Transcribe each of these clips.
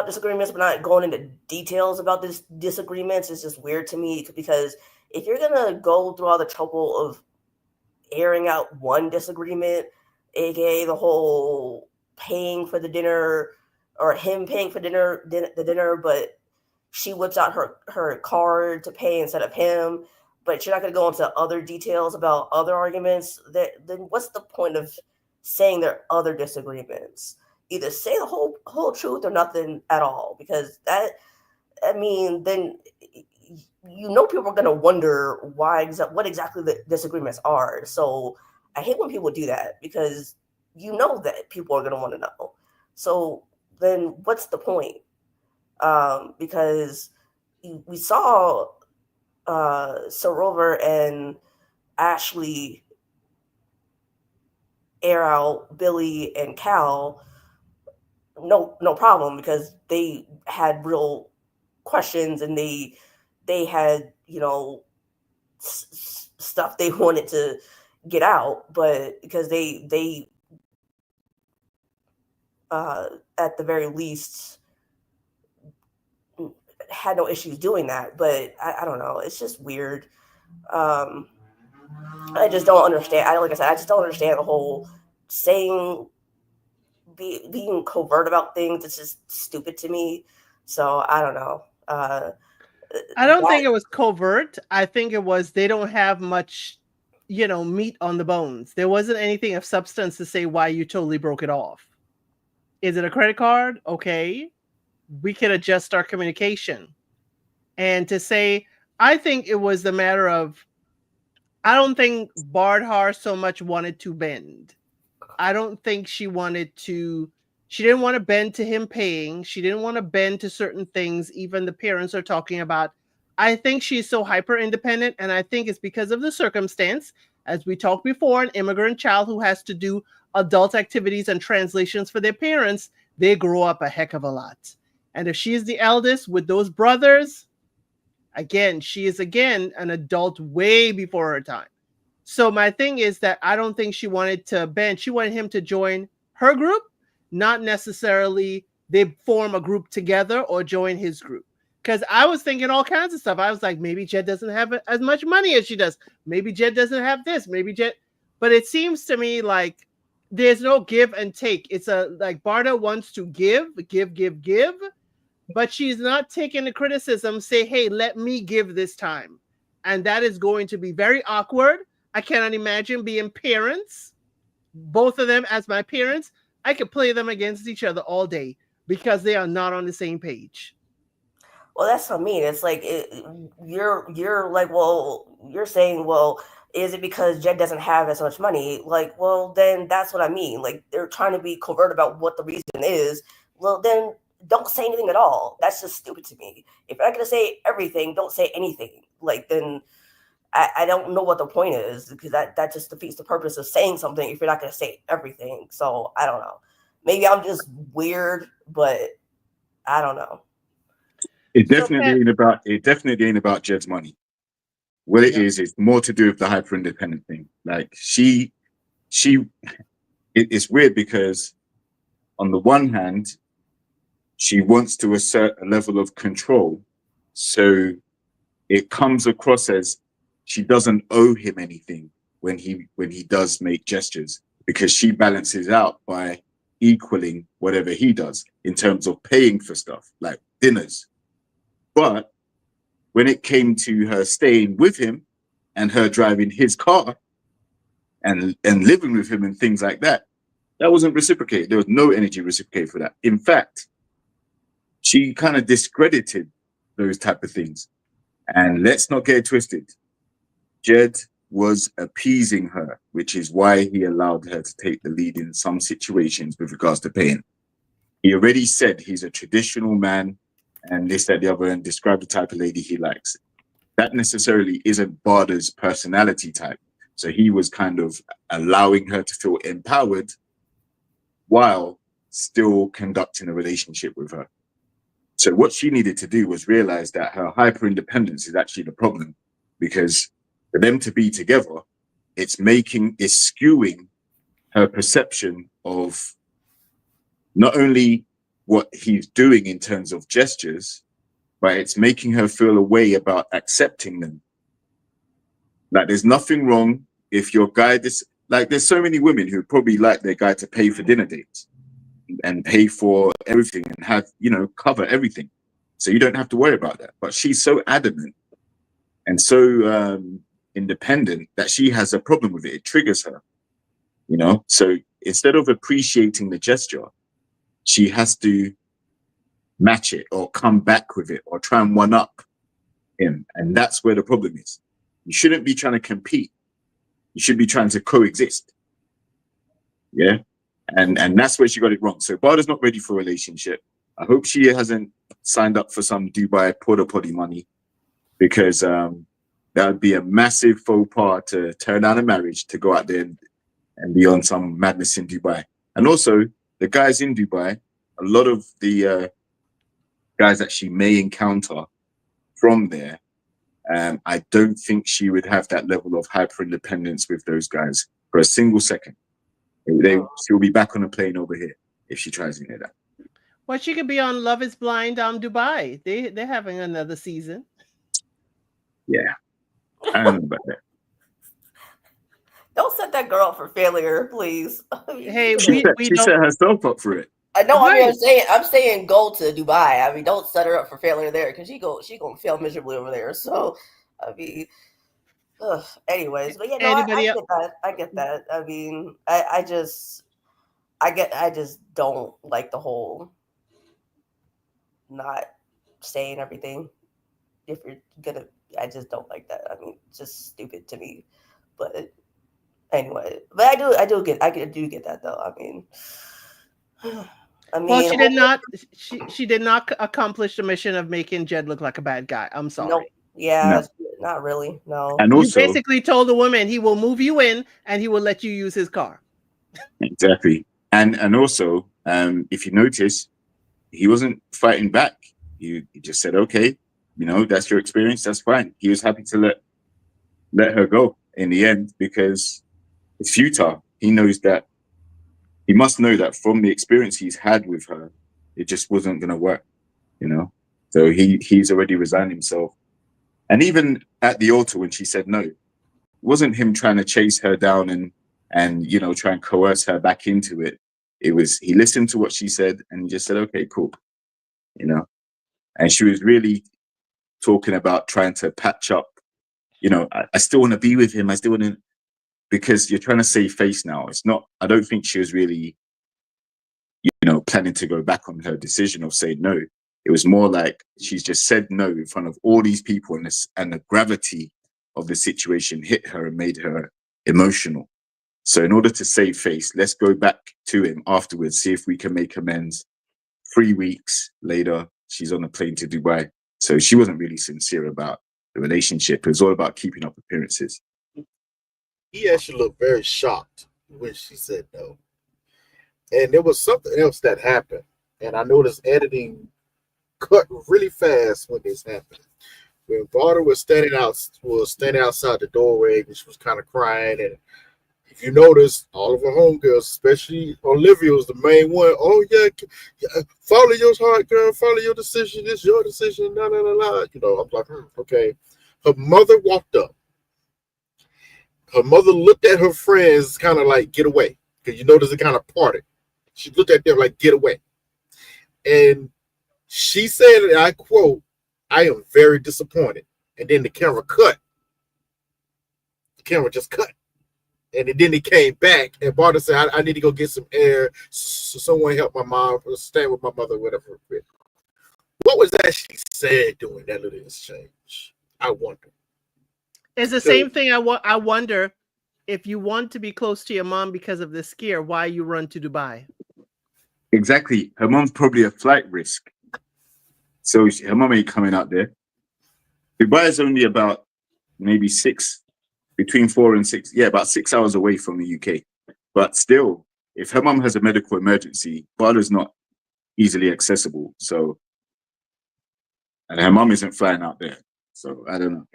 disagreements, but not going into details about this disagreements is just weird to me because if you're gonna go through all the trouble of airing out one disagreement, aka the whole paying for the dinner or him paying for the dinner, but she whips out her card to pay instead of him. But you're not going to go into other details about other arguments. Then what's the point of saying there are other disagreements? Either say the whole truth or nothing at all, because that I mean then people are going to wonder what exactly the disagreements are. So I hate when people do that because that people are going to want to know. So then what's the point? Because we saw Sorover and Ashley air out Billy and Cal, no problem, because they had real questions and they had stuff they wanted to get out, but because they at the very least had no issues doing that. But I don't know, it's just weird. um I just don't understand. Like I said, I just don't understand the whole saying being covert about things. It's just stupid to me. So I don't know. I don't That think it was covert. I think it was they don't have much, meat on the bones. There wasn't anything of substance to say why you totally broke it off. Is it a credit card? Okay. We can adjust our communication. And to say, I think it was the matter of, I don't think Bardha so much wanted to bend. I don't think she didn't want to bend to him paying. She didn't want to bend to certain things, even the parents are talking about. I think she's so hyper independent, and I think it's because of the circumstance. As we talked before, an immigrant child who has to do adult activities and translations for their parents, they grow up a heck of a lot. And if she's the eldest with those brothers, again, she is again an adult way before her time. So my thing is that I don't think she wanted to bend. She wanted him to join her group, not necessarily they form a group together or join his group. Because I was thinking all kinds of stuff. I was like, maybe Jed doesn't have as much money as she does. Maybe Jed doesn't have this. Maybe Jed. But it seems to me like there's no give and take. It's like Bardha wants to give, but she's not taking the criticism, say, hey, let me give this time. And that is going to be very awkward. I cannot imagine being parents, both of them as my parents. I could play them against each other all day because they are not on the same page. Well, that's what I mean. It's like you're like, well, you're saying, well, is it because Jed doesn't have as much money? Like, well, then that's what I mean. Like, they're trying to be covert about what the reason is. Well, then don't say anything at all. That's just stupid to me. If you're not gonna say everything, don't say anything. Like, then I don't know what the point is, because that just defeats the purpose of saying something if you're not gonna say everything. So I don't know. Maybe I'm just weird, but I don't know. So, Pat, It definitely ain't about Jed's money. What it yeah, is more to do with the hyper independent thing. Like she it's weird because on the one hand, she wants to assert a level of control. So it comes across as she doesn't owe him anything when he does make gestures, because she balances out by equaling whatever he does in terms of paying for stuff like dinners. But when it came to her staying with him and her driving his car and living with him and things like that, that wasn't reciprocated. There was no energy reciprocated for that. In fact, she kind of discredited those type of things. And let's not get it twisted. Jed was appeasing her, which is why he allowed her to take the lead in some situations with regards to paying. He already said he's a traditional man and this, that, the other, and described the type of lady he likes. That necessarily isn't Bardha's personality type. So he was kind of allowing her to feel empowered while still conducting a relationship with her. So what she needed to do was realize that her hyper independence is actually the problem, because for them to be together, it's skewing her perception of not only what he's doing in terms of gestures, but it's making her feel a way about accepting them. Like, there's nothing wrong if your guy, there's so many women who probably like their guy to pay for dinner dates and pay for everything and have, cover everything. So you don't have to worry about that. But she's so adamant and so independent that she has a problem with it. It triggers her, So instead of appreciating the gesture, she has to match it or come back with it or try and one up him. And that's where the problem is. You shouldn't be trying to compete. You should be trying to coexist. Yeah. And that's where she got it wrong. So Bardha's not ready for a relationship. I hope she hasn't signed up for some Dubai porta potty money, because that would be a massive faux pas to turn down a marriage to go out there and be on some madness in Dubai. And also, the guys in Dubai, a lot of the guys that she may encounter from there, I don't think she would have that level of hyper independence with those guys for a single second. She'll be back on a plane over here if she tries any of that. Well, she could be on Love Is Blind Dubai. They're having another season. Yeah. I don't know about that. Don't set that girl up for failure, please. Hey, she set herself up for it. I know. Right. I mean, I'm saying go to Dubai. I mean, don't set her up for failure there, because she gonna fail miserably over there. So, I mean, anyways, but I get that. I mean, I just don't like the whole not saying everything. If you're gonna, I just don't like that. I mean, it's just stupid to me. But anyway, but I do get that though. I mean, well, she did not. She did not accomplish the mission of making Jed look like a bad guy. I'm sorry. Nope. Yeah, not really. No. And also, you basically told the woman he will move you in and he will let you use his car. Exactly. And also, if you notice, he wasn't fighting back. He just said, "Okay, that's your experience. That's fine." He was happy to let her go in the end, because it's futile. He knows that. He must know that from the experience he's had with her, it just wasn't going to work, So he's already resigned himself. And even at the altar, when she said no, it wasn't him trying to chase her down and try and coerce her back into it. It was, he listened to what she said and he just said, "Okay, cool," And she was really talking about trying to patch up. I still want to be with him. I still want to. Because you're trying to save face now. It's not, I don't think she was really, planning to go back on her decision of saying no. It was more like she's just said no in front of all these people, and the gravity of the situation hit her and made her emotional. So in order to save face, let's go back to him afterwards, see if we can make amends. 3 weeks later, she's on a plane to Dubai. So she wasn't really sincere about the relationship. It was all about keeping up appearances. He actually looked very shocked when she said no. And there was something else that happened. And I noticed editing cut really fast when this happened. When Bardha was standing outside the doorway, and she was kind of crying. And if you notice, all of her homegirls, especially Olivia, was the main one. "Oh yeah, follow your heart, girl. Follow your decision. It's your decision." La la la la. I'm like, okay. Her mother walked up. Her mother looked at her friends, kind of like, "Get away," because there's a kind of party. She looked at them like, "Get away," and she said, and I quote, "I am very disappointed." And then the camera cut. The camera just cut. And then it came back, and Bardha said, I need to go get some air. So someone help my mom, stand with my mother, whatever. What was that she said during that little exchange? I wonder. It's the same thing. I wonder, if you want to be close to your mom because of this scare, why you run to Dubai? Exactly. Her mom's probably a flight risk. So her mom ain't coming out there. Dubai is only about maybe between 4 and 6. Yeah, about 6 hours away from the UK. But still, if her mom has a medical emergency, Bardha's not easily accessible. So, and her mom isn't flying out there. So I don't know.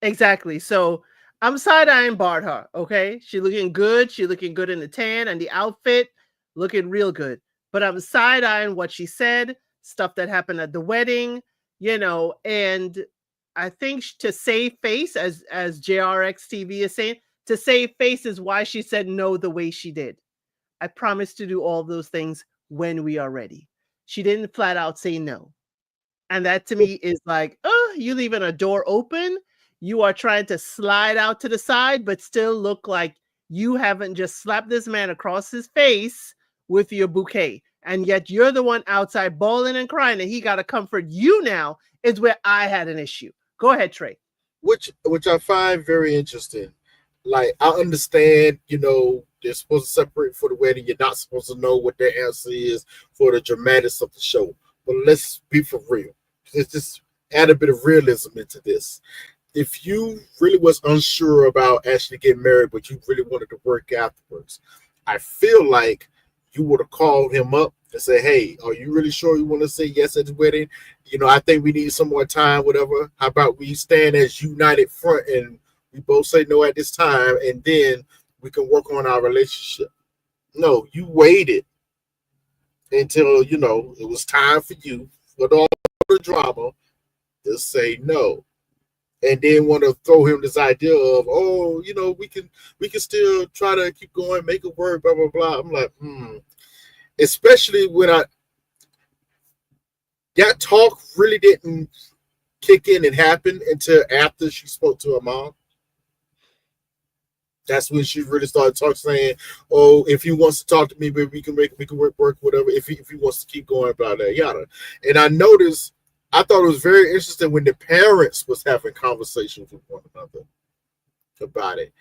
Exactly. So I'm side-eyeing Bardha, okay? She looking good. She looking good in the tan and the outfit, looking real good. but I'm side-eyeing what she said, stuff that happened at the wedding, and I think to save face, as JRX TV is saying, to save face is why she said no the way she did. I promise to do all those things when we are ready. She didn't flat out say no. And that to me is like, oh, you leaving a door open. You are trying to slide out to the side, but still look like you haven't just slapped this man across his face with your bouquet. And yet you're the one outside bawling and crying and he got to comfort you now is where I had an issue. Go ahead, Trey. Which I find very interesting. Like, I understand, they're supposed to separate for the wedding. You're not supposed to know what their answer is for the dramatics of the show. But let's be for real. Let's just add a bit of realism into this. If you really was unsure about actually getting married, but you really wanted to work afterwards, I feel like you would have called him up and say, hey, are you really sure you want to say yes at the wedding? I think we need some more time, whatever. How about we stand as united front and we both say no at this time, and then we can work on our relationship. No, you waited until, it was time for you, with all the drama, to say no. And then want to throw him this idea of, oh, we can still try to keep going, make it work, blah, blah, blah. I'm like, Especially when that talk really didn't kick in and happen until after she spoke to her mom. That's when she really started talking, saying, oh, if he wants to talk to me, maybe we can work, whatever. If he wants to keep going, blah, blah, yada. And I thought it was very interesting when the parents was having conversations with one another about it.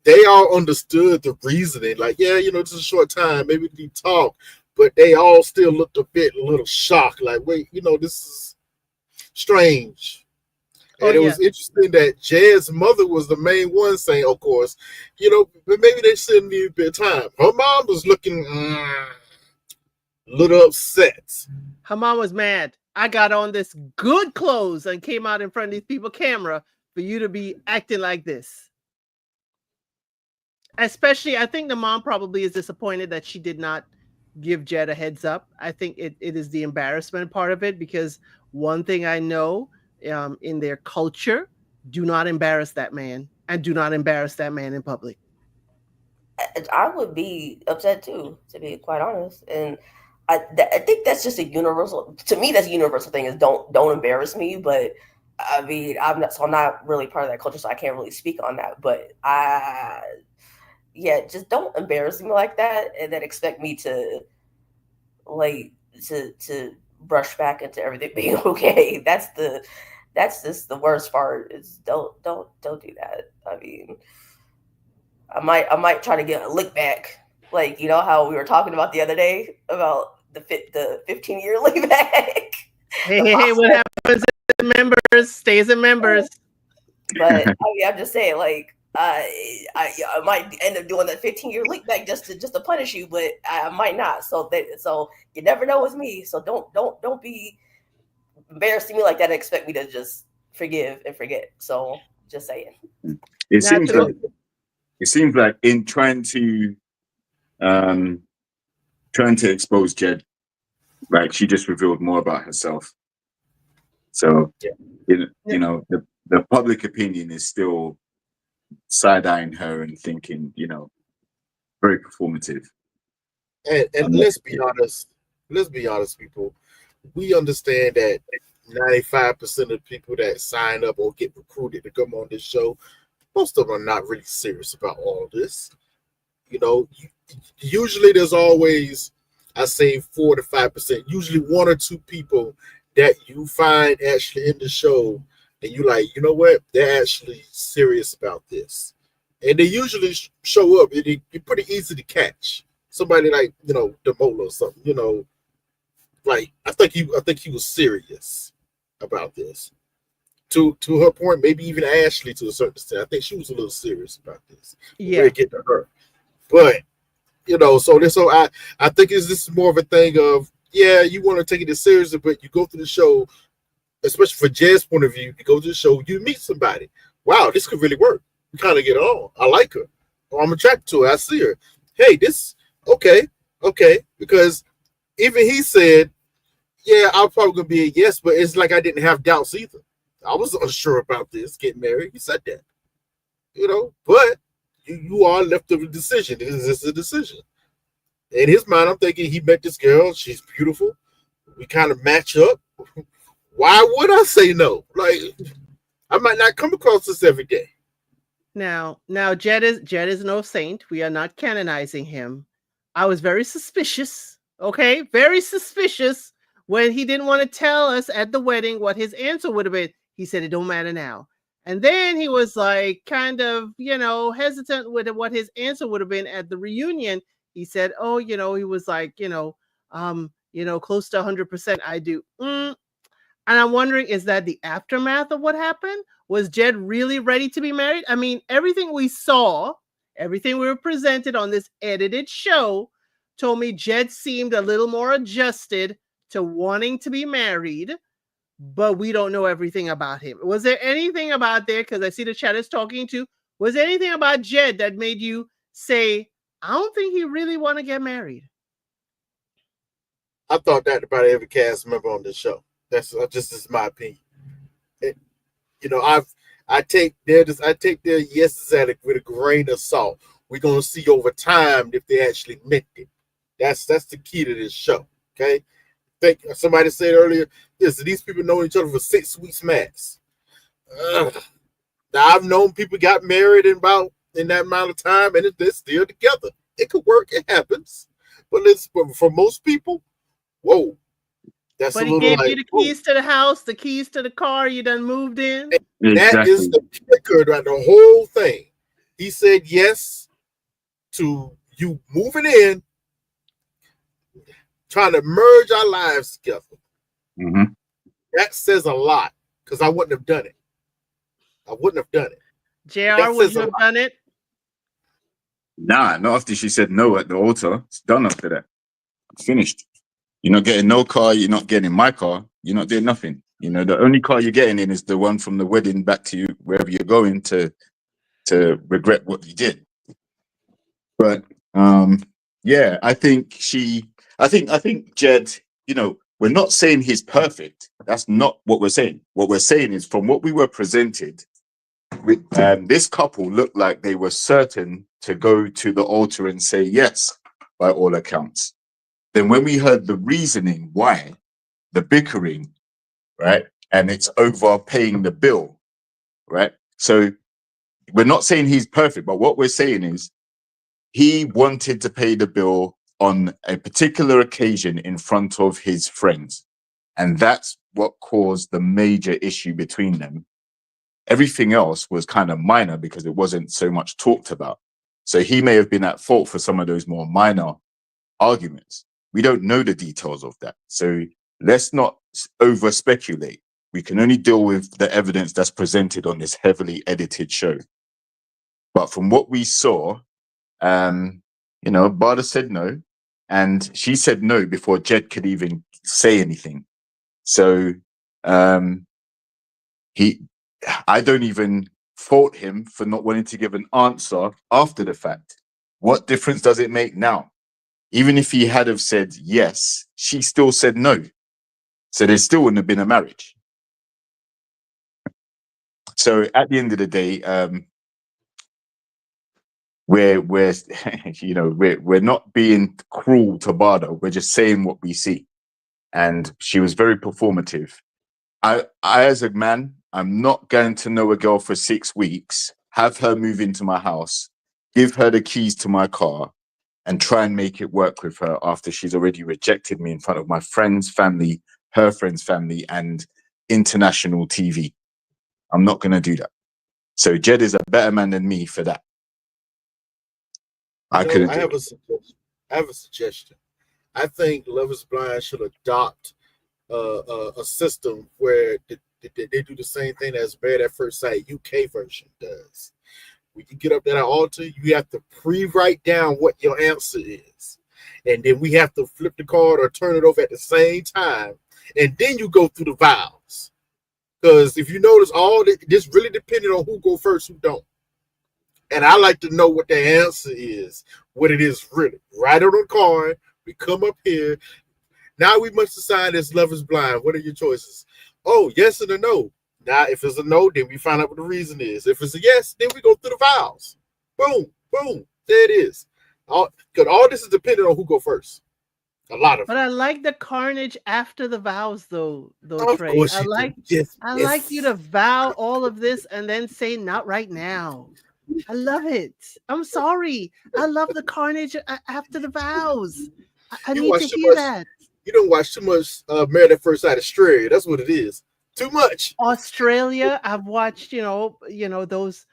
They all understood the reasoning. Like, yeah, it's a short time. Maybe we can talk. But they all still looked a little shocked. Like, wait, this is strange. And it was interesting that Jed's mother was the main one saying, of course, but maybe they still need a bit of time. Her mom was looking a little upset. Her mom was mad. I got on this good clothes and came out in front of these people camera for you to be acting like this. Especially, I think the mom probably is disappointed that she did not give Jed a heads up. I think it is the embarrassment part of it, because one thing I know in their culture, do not embarrass that man, and do not embarrass that man in public. I would be upset too, to be quite honest. And I think that's just a universal, to me, that's a universal thing, is don't embarrass me. But I mean, I'm not really part of that culture, so I can't really speak on that. But just don't embarrass me like that, and then expect me to to brush back into everything being okay. That's just the worst part, is don't do that. I mean, I might try to get a lick back, like, how we were talking about the other day about the 15-year lick back. Hey, what happens in members stays in members. But I mean, I'm just saying, like, I might end up doing that 15-year lick back just to punish you, but I might not. So you never know with me. So don't be embarrassing me like that and expect me to just forgive and forget. So just saying. It seems like in trying to expose Jed, like, she just revealed more about herself. So the public opinion is still side-eyeing her and thinking, very performative. And let's be honest, people. We understand that 95% of people that sign up or get recruited to come on this show, most of them are not really serious about all this. Usually there's always, I say, 4 to 5%, usually 1 or 2 people that you find actually in the show, and you like, you know what, they're actually serious about this. And they usually show up, and you're pretty easy to catch. Somebody like, Demola or something, like, I think he was serious about this. To her point, maybe even Ashley to a certain extent. I think she was a little serious about this. Yeah. We'll get to her. But, so I think this is more of a thing of, yeah, you want to take it seriously, but you go through the show, especially for Jed's point of view, you go to the show, you meet somebody. Wow, this could really work. We kind of get on. I like her. Or I'm attracted to her. I see her. Hey, okay. Okay, because even he said, yeah, I'm probably gonna be a yes, but it's like I didn't have doubts either. I was unsure about this getting married. He said that, but you are left of a decision. This is a decision. In his mind, I'm thinking he met this girl. She's beautiful. We kind of match up. Why would I say no? Like, I might not come across this every day. Now, Jed is no saint. We are not canonizing him. I was very suspicious. Okay, very suspicious when he didn't want to tell us at the wedding what his answer would have been. He said it don't matter now. And then he was like kind of, hesitant with what his answer would have been at the reunion. He said, "Oh, he was like, close to 100% I do." And I'm wondering, is that the aftermath of what happened? Was Jed really ready to be married? I mean, everything we saw, everything we were presented on this edited show told me Jed seemed a little more adjusted to wanting to be married, but we don't know everything about him. Was there anything about there, because I see the chat is talking to, was there anything about Jed that made you say, I don't think he really want to get married? I thought that about every cast member on this show. That's just is my opinion. I take their yeses at it with a grain of salt. We're gonna see over time if they actually meant it. That's the key to this show. Okay. Think somebody said earlier, these people know each other for 6 weeks max. Now I've known people got married in that amount of time and they're still together. It could work, it happens. But for most people, whoa. That's but a he little gave like, you the keys to the house, the keys to the car, you done moved in. That is the kicker to the whole thing. He said yes to you moving in, trying to merge our lives together. Mm-hmm. That says a lot because I wouldn't have done it. I wouldn't have done it. JR, would you have done it? Nah, not after she said no at the altar. It's done after that. Finished. You're not getting no car. You're not getting in my car. You're not doing nothing. The only car you're getting in is the one from the wedding back to you, wherever you're going to regret what you did. But yeah, I think Jed, we're not saying he's perfect. That's not what we're saying. What we're saying is from what we were presented, this couple looked like they were certain to go to the altar and say yes, by all accounts. Then when we heard the reasoning why, the bickering, right? And it's over paying the bill, right? So we're not saying he's perfect, but what we're saying is he wanted to pay the bill on a particular occasion in front of his friends. And that's what caused the major issue between them. Everything else was kind of minor because it wasn't so much talked about. So he may have been at fault for some of those more minor arguments. We don't know the details of that. So let's not over speculate. We can only deal with the evidence that's presented on this heavily edited show. But from what we saw, Bardha said no, and she said no before Jed could even say anything. So I don't even fault him for not wanting to give an answer after the fact. What difference does it make now? Even if he had have said yes, she still said no. So there still wouldn't have been a marriage. So at the end of the day, we're we're not being cruel to Bardha. We're just saying what we see. And she was very performative. I as a man, I'm not going to know a girl for 6 weeks, have her move into my house, give her the keys to my car, and try and make it work with her after she's already rejected me in front of my friend's family, her friend's family, and international TV. I'm not going to do that. So Jed is a better man than me for that. I have a suggestion. I think Love is Blind should adopt a system where they do the same thing as Married at First Sight UK version does. When you get up there at altar, you have to pre-write down what your answer is. And then we have to flip the card or turn it over at the same time. And then you go through the vows. Because if you notice, this really depended on who go first, who don't. And I like to know what the answer is, what it is really. Write it on the card. We come up here. Now we must decide as Love is Blind. What are your choices? Oh, yes and a no. Now, if it's a no, then we find out what the reason is. If it's a yes, then we go through the vows. Boom, boom. There it is. Because all this is dependent on who go first. A lot of But it. I like the carnage after the vows, though. Of Trey. course you do. Yes, I like you yes. to vow all of this and then say not right now. I love it. I'm sorry. I love the carnage after the vows. I You need watch to too hear much. that. You don't watch too much Married at First Sight Australia. That's what it is. Too much. Australia, I've watched, those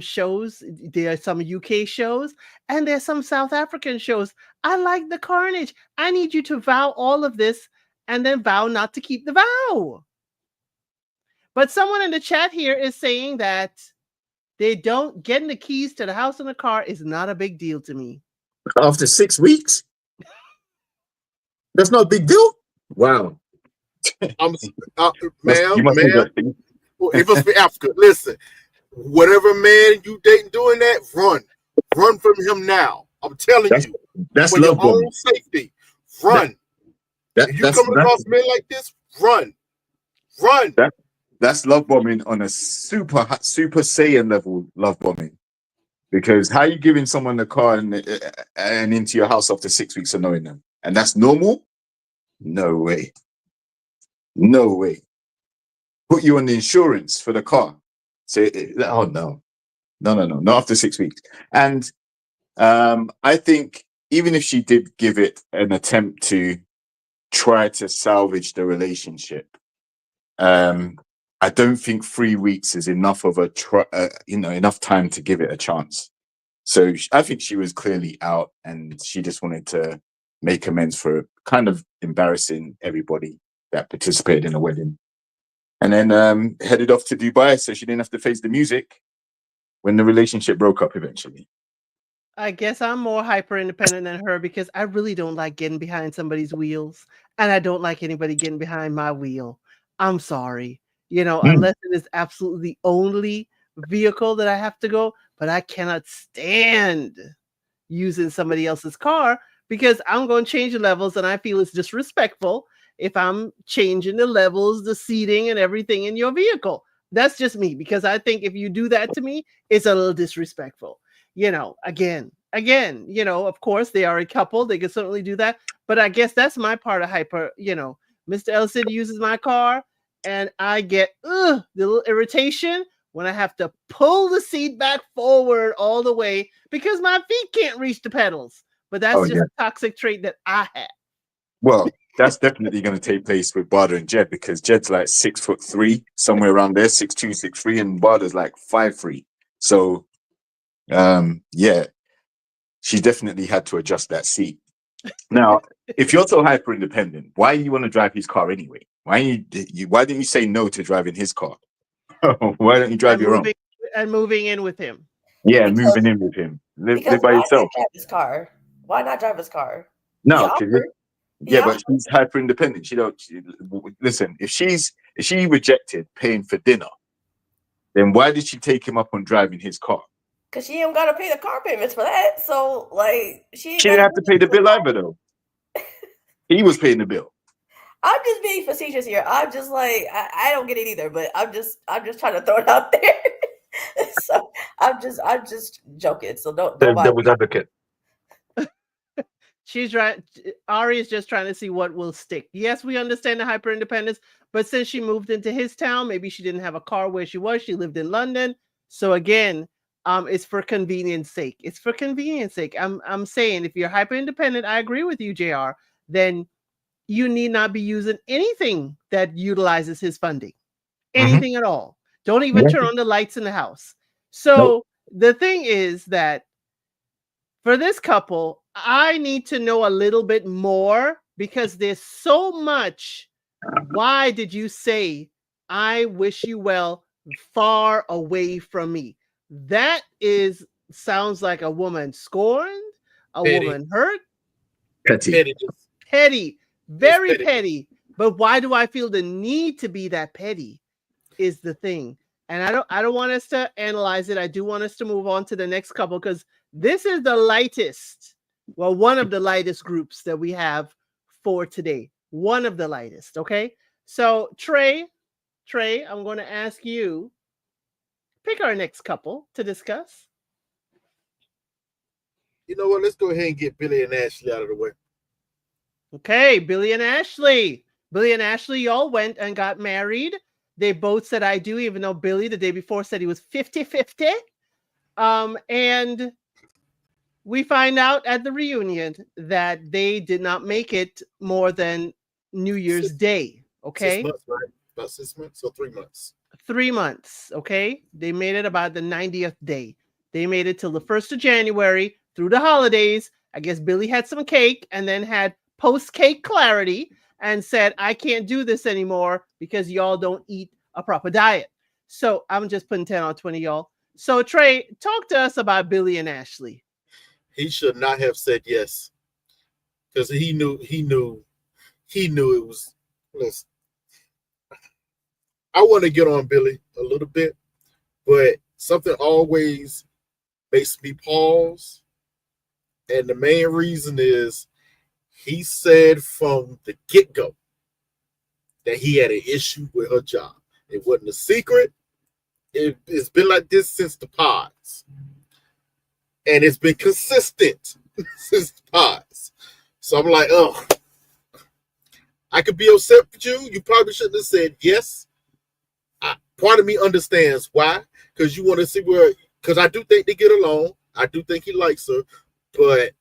shows. There are some UK shows and there's some South African shows. I like the carnage. I need you to vow all of this and then vow not to keep the vow. But someone in the chat here is saying that they don't getting the keys to the house and the car is not a big deal to me. After 6 weeks, that's not a big deal. Wow. I'm, You must be ma'am. It must be Africa. Listen, whatever man you dating doing that, run from him now. I'm telling you, that's for your love bombing. own safety, run. If you coming across men like this, run. That's love bombing on a super Saiyan level love bombing. Because how you giving someone the car and into your house after 6 weeks of knowing them, and that's normal? No way. No way. Put you on the insurance for the car. Say, oh no, not after 6 weeks. And I think even if she did give it an attempt to try to salvage the relationship, I don't think 3 weeks is enough of enough time to give it a chance. So I think she was clearly out, and she just wanted to make amends for kind of embarrassing everybody that participated in the wedding, and then headed off to Dubai so she didn't have to face the music when the relationship broke up eventually. I guess I'm more hyper independent than her because I really don't like getting behind somebody's wheels, and I don't like anybody getting behind my wheel. I'm sorry. Unless it is absolutely the only vehicle that I have to go, but I cannot stand using somebody else's car because I'm going to change the levels and I feel it's disrespectful if I'm changing the levels, the seating and everything in your vehicle. That's just me because I think if you do that to me, it's a little disrespectful. Again, of course they are a couple. They can certainly do that. But I guess that's my part of hyper, Mr. Ellison uses my car and I get the little irritation when I have to pull the seat back forward all the way because my feet can't reach the pedals. But that's just a toxic trait that I have. Well, that's definitely going to take place with Bardha and Jed because Jed's like 6'3", somewhere around there, 6'2", 6'3", and Bardha's like 5'3". So, yeah, she definitely had to adjust that seat. Now, if you're so hyper independent, why do you want to drive his car anyway? Why didn't you say no to driving his car? Why don't you drive your own? And moving in with him. Yeah, moving in with him. Live by yourself. Drive his car? Why not drive his car? No, but she's hyper independent. Listen. If she rejected paying for dinner, then why did she take him up on driving his car? Because she ain't got to pay the car payments for that. So she didn't have to pay the bill either, though. He was paying the bill. I'm just being facetious here. I'm just I don't get it either, but I'm just trying to throw it out there. So I'm just joking. So don't Devil's advocate. She's right. Ari is just trying to see what will stick. Yes, we understand the hyper independence, but since she moved into his town, maybe she didn't have a car where she was. She lived in London. So again, it's for convenience sake. It's for convenience sake. I'm saying if you're hyper independent, I agree with you, JR, then you need not be using anything that utilizes his funding. Anything at all. Don't even turn on the lights in the house. So the thing is that for this couple, I need to know a little bit more because there's so much. Why did you say, I wish you well, far away from me? That sounds like a woman scorned, a woman hurt. Petty. Very petty. But why do I feel the need to be that petty is the thing. And I don't want us to analyze it. I do want us to move on to the next couple because this is the lightest, well, one of the lightest groups that we have for today. One of the lightest, okay? So Trey, I'm going to ask you pick our next couple to discuss. You know what? Let's go ahead and get Billy and Ashley out of the way. Okay, Billy and Ashley. Billy and Ashley, y'all went and got married. They both said I do, even though Billy the day before said he was 50-50. And we find out at the reunion that they did not make it more than New Year's Day. Okay. 6 months, right? About 6 months or 3 months? 3 months. Okay. They made it about the 90th day. They made it till the 1st of January through the holidays. I guess Billy had some cake and then had post-cake clarity and said, I can't do this anymore because y'all don't eat a proper diet. So I'm just putting 10 on 20, y'all. So Trey, talk to us about Billy and Ashley. He should not have said yes, because he knew it was. Listen, I want to get on Billy a little bit, but something always makes me pause, and the main reason is he said from the get-go that he had an issue with her job. It wasn't a secret. It's been like this since the pods. And it's been consistent since the pods. So I'm like, oh, I could be upset with you. You probably shouldn't have said yes. Part of me understands why. Because you want to see where, because I do think they get along. I do think he likes her. But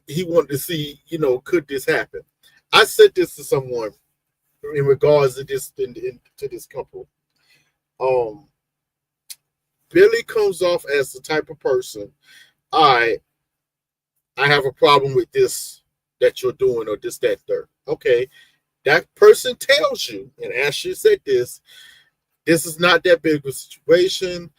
he wanted to see, could this happen? I said this to someone in regards to this to this couple. Billy comes off as the type of person, I have a problem with this that you're doing or this, that, third. Okay. That person tells you, and Ashley said this is not that big of a situation.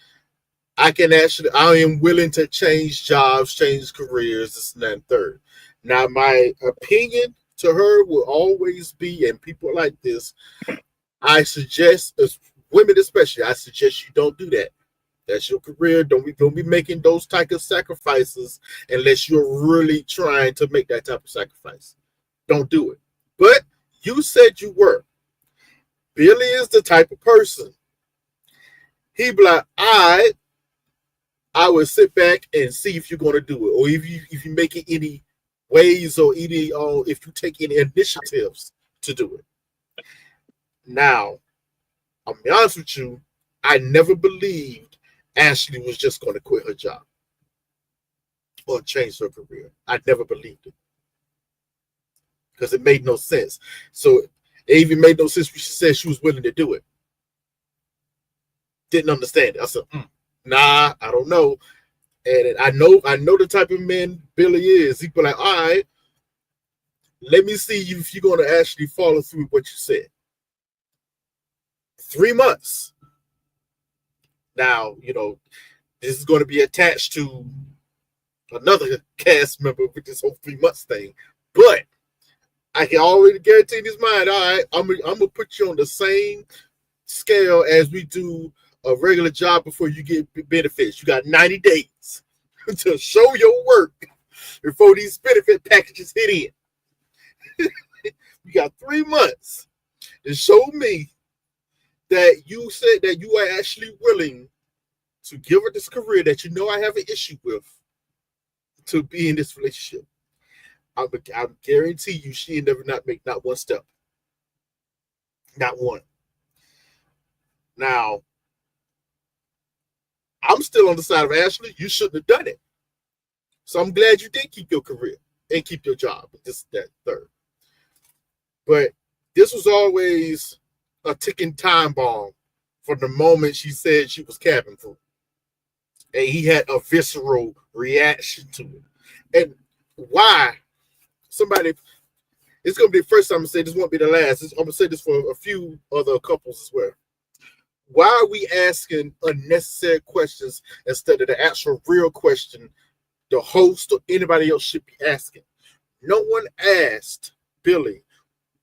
I am willing to change jobs, change careers, this and that, and third. Now, my opinion to her will always be, and people like this, I suggest, as women especially, I suggest you don't do that. That's your career. Don't be making those type of sacrifices unless you're really trying to make that type of sacrifice. Don't do it. But you said you were. Billy is the type of person. He be like, I would sit back and see if you're going to do it, or if you make it any ways, or any if you take any initiatives to do it. Now, I'll be honest with you, I never believed Ashley was just going to quit her job or change her career. I never believed it because it made no sense. So it even made no sense when she said she was willing to do it. Didn't understand it. I said, nah, I don't know. And I know the type of man Billy is. He'd be like, all right, let me see if you're going to actually follow through with what you said. 3 months. Now, this is going to be attached to another cast member with this whole 3 months thing. But I can already guarantee in his mind, all right, I'm going to put you on the same scale as we do a regular job before you get benefits. You got 90 days to show your work before these benefit packages hit in. You got 3 months to show me that you said that you are actually willing to give her this career that I have an issue with to be in this relationship. I guarantee you she never not make not one step. Not one. Now, I'm still on the side of Ashley. You shouldn't have done it. So I'm glad you did keep your career and keep your job. This, that, third. But this was always a ticking time bomb from the moment she said she was cabin crew. And he had a visceral reaction to it. And why? It's going to be the first time I'm going to say this, won't be the last. I'm going to say this for a few other couples as well. Why are we asking unnecessary questions instead of the actual real question the host or anybody else should be asking? No one asked Billy,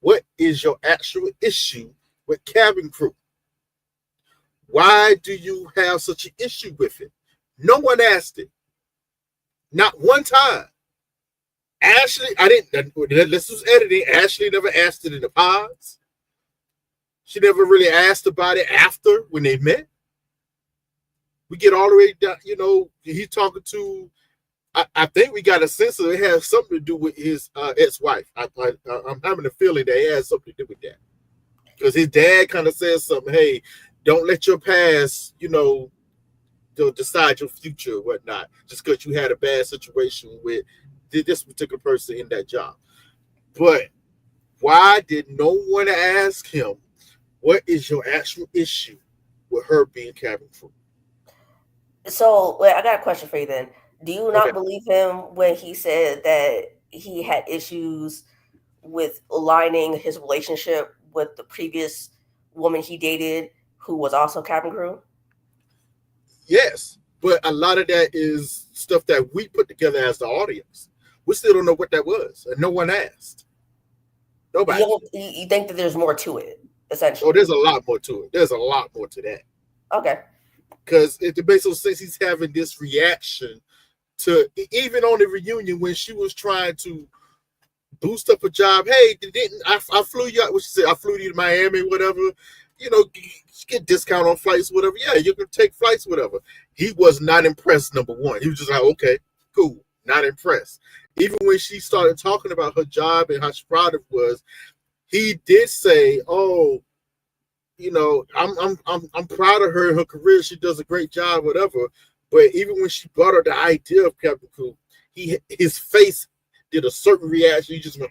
what is your actual issue with cabin crew? Why do you have such an issue with it? No one asked it. Not one time. Ashley, I didn't. This was editing. Ashley never asked it in the pods. She never really asked about it after when they met. We get all the way down. He's talking to. I think we got a sense that it has something to do with his ex-wife. I'm having a feeling that it has something to do with that because his dad kind of says something. Hey, don't let your past, decide your future or whatnot. Just because you had a bad situation with this particular person in that job. But why did no one ask him, what is your actual issue with her being cabin crew? So, wait, I got a question for you then. Do you not Okay. believe him when he said that he had issues with aligning his relationship with the previous woman he dated who was also cabin crew? Yes, but a lot of that is stuff that we put together as the audience. We still don't know what that was, and no one asked. Nobody. You think that there's more to it, essentially? Oh, there's a lot more to it. There's a lot more to that. Okay. Because it makes no sense he's having this reaction to, even on the reunion when she was trying to boost up a job. Hey, I flew you out? What she said? I flew you to Miami, whatever. Get discount on flights, whatever. Yeah, you can take flights, whatever. He was not impressed. Number one, he was just like, okay, cool, not impressed. Even when she started talking about her job and how proud it was, he did say, "Oh, I'm proud of her and her career. She does a great job, whatever." But even when she brought her the idea of Captain Cool, his face did a certain reaction. He just went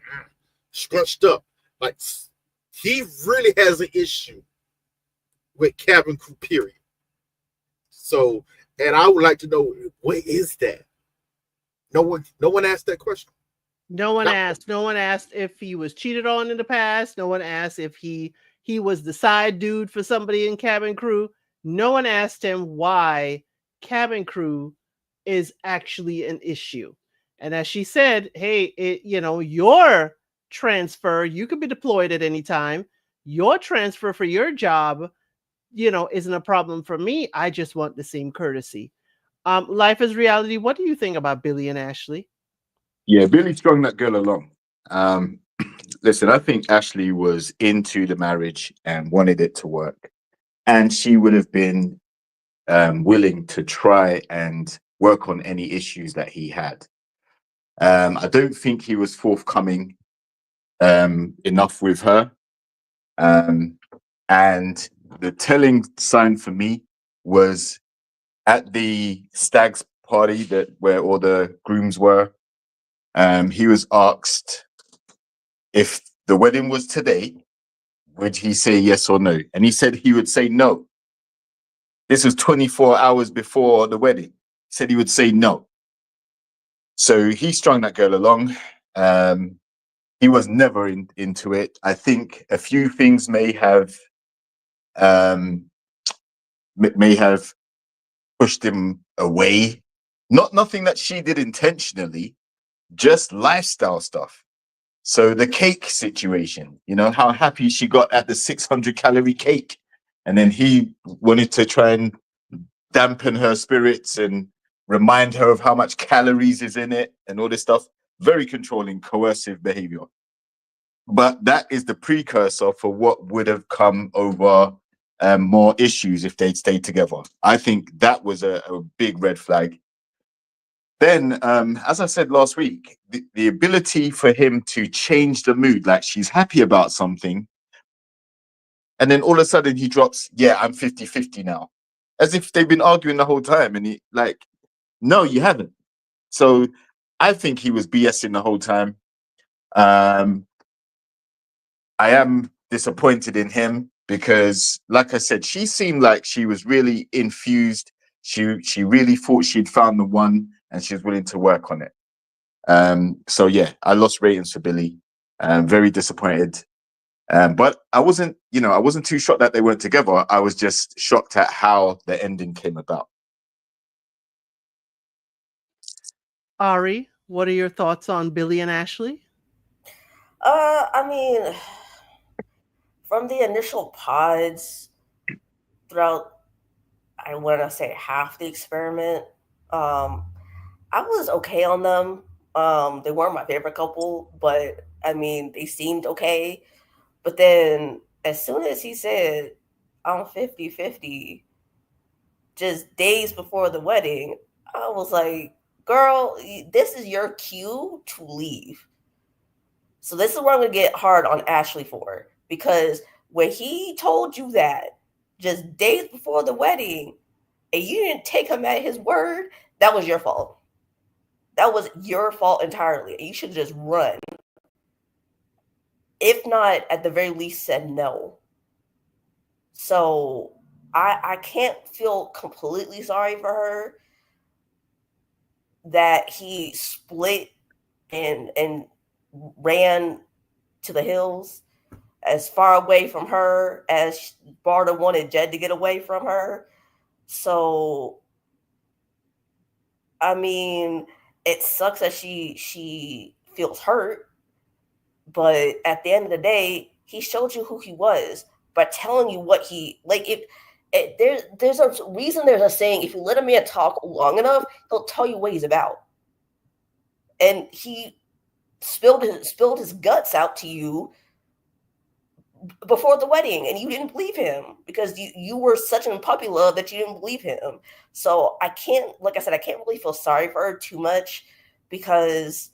scrunched up. Like he really has an issue with cabin crew, period. So, and I would like to know, what is that? No one asked that question. No one asked. No one asked if he was cheated on in the past. No one asked if he was the side dude for somebody in cabin crew. No one asked him why cabin crew is actually an issue. And as she said, hey, your transfer, you could be deployed at any time. Your transfer for your job, isn't a problem for me. I just want the same courtesy. Life is reality. What do you think about Billy and Ashley? Yeah, Billy strung that girl along. Listen, I think Ashley was into the marriage and wanted it to work, and she would have been willing to try and work on any issues that he had. I don't think he was forthcoming enough with her. And the telling sign for me was at the stag's party where all the grooms were. He was asked if the wedding was today, would he say yes or no? And he said he would say no. This was 24 hours before the wedding. He said he would say no. So he strung that girl along. He was never into it. I think a few things may have pushed him away. Nothing that she did intentionally, just lifestyle stuff. So the cake situation, how happy she got at the 600-calorie cake. And then he wanted to try and dampen her spirits and remind her of how much calories is in it and all this stuff. Very controlling, coercive behavior. But that is the precursor for what would have come over more issues if they'd stayed together. I think that was a big red flag. Then, as I said last week, the ability for him to change the mood, like she's happy about something, and then all of a sudden he drops, yeah, I'm 50-50 now. As if they've been arguing the whole time. And no, you haven't. So I think he was BSing the whole time. I am disappointed in him because, like I said, she seemed like she was really infused. She really thought she'd found the one and she was willing to work on it. So yeah, I lost ratings for Billy. Very disappointed. But I wasn't too shocked that they weren't together. I was just shocked at how the ending came about. Ari, what are your thoughts on Billy and Ashley? I mean, from the initial pods throughout I want to say half the experiment. Um, I was okay on them. They weren't my favorite couple, but I mean, they seemed okay. But then as soon as he said, I'm 50-50, just days before the wedding, I was like, girl, this is your cue to leave. So this is what I'm going to get hard on Ashley for. Because when he told you that just days before the wedding and you didn't take him at his word, that was your fault. That was your fault entirely. You should just run. If not, at the very least, said no. So I can't feel completely sorry for her that he split and ran to the hills as far away from her as Bardha wanted Jed to get away from her. So I mean, it sucks that she feels hurt, but at the end of the day, he showed you who he was by telling you what he like. There's a reason. There's a saying: if you let a man talk long enough, he'll tell you what he's about. And he spilled his guts out to you before the wedding, and you didn't believe him because you were such in puppy love that you didn't believe him. So I can't, like I said, I can't really feel sorry for her too much because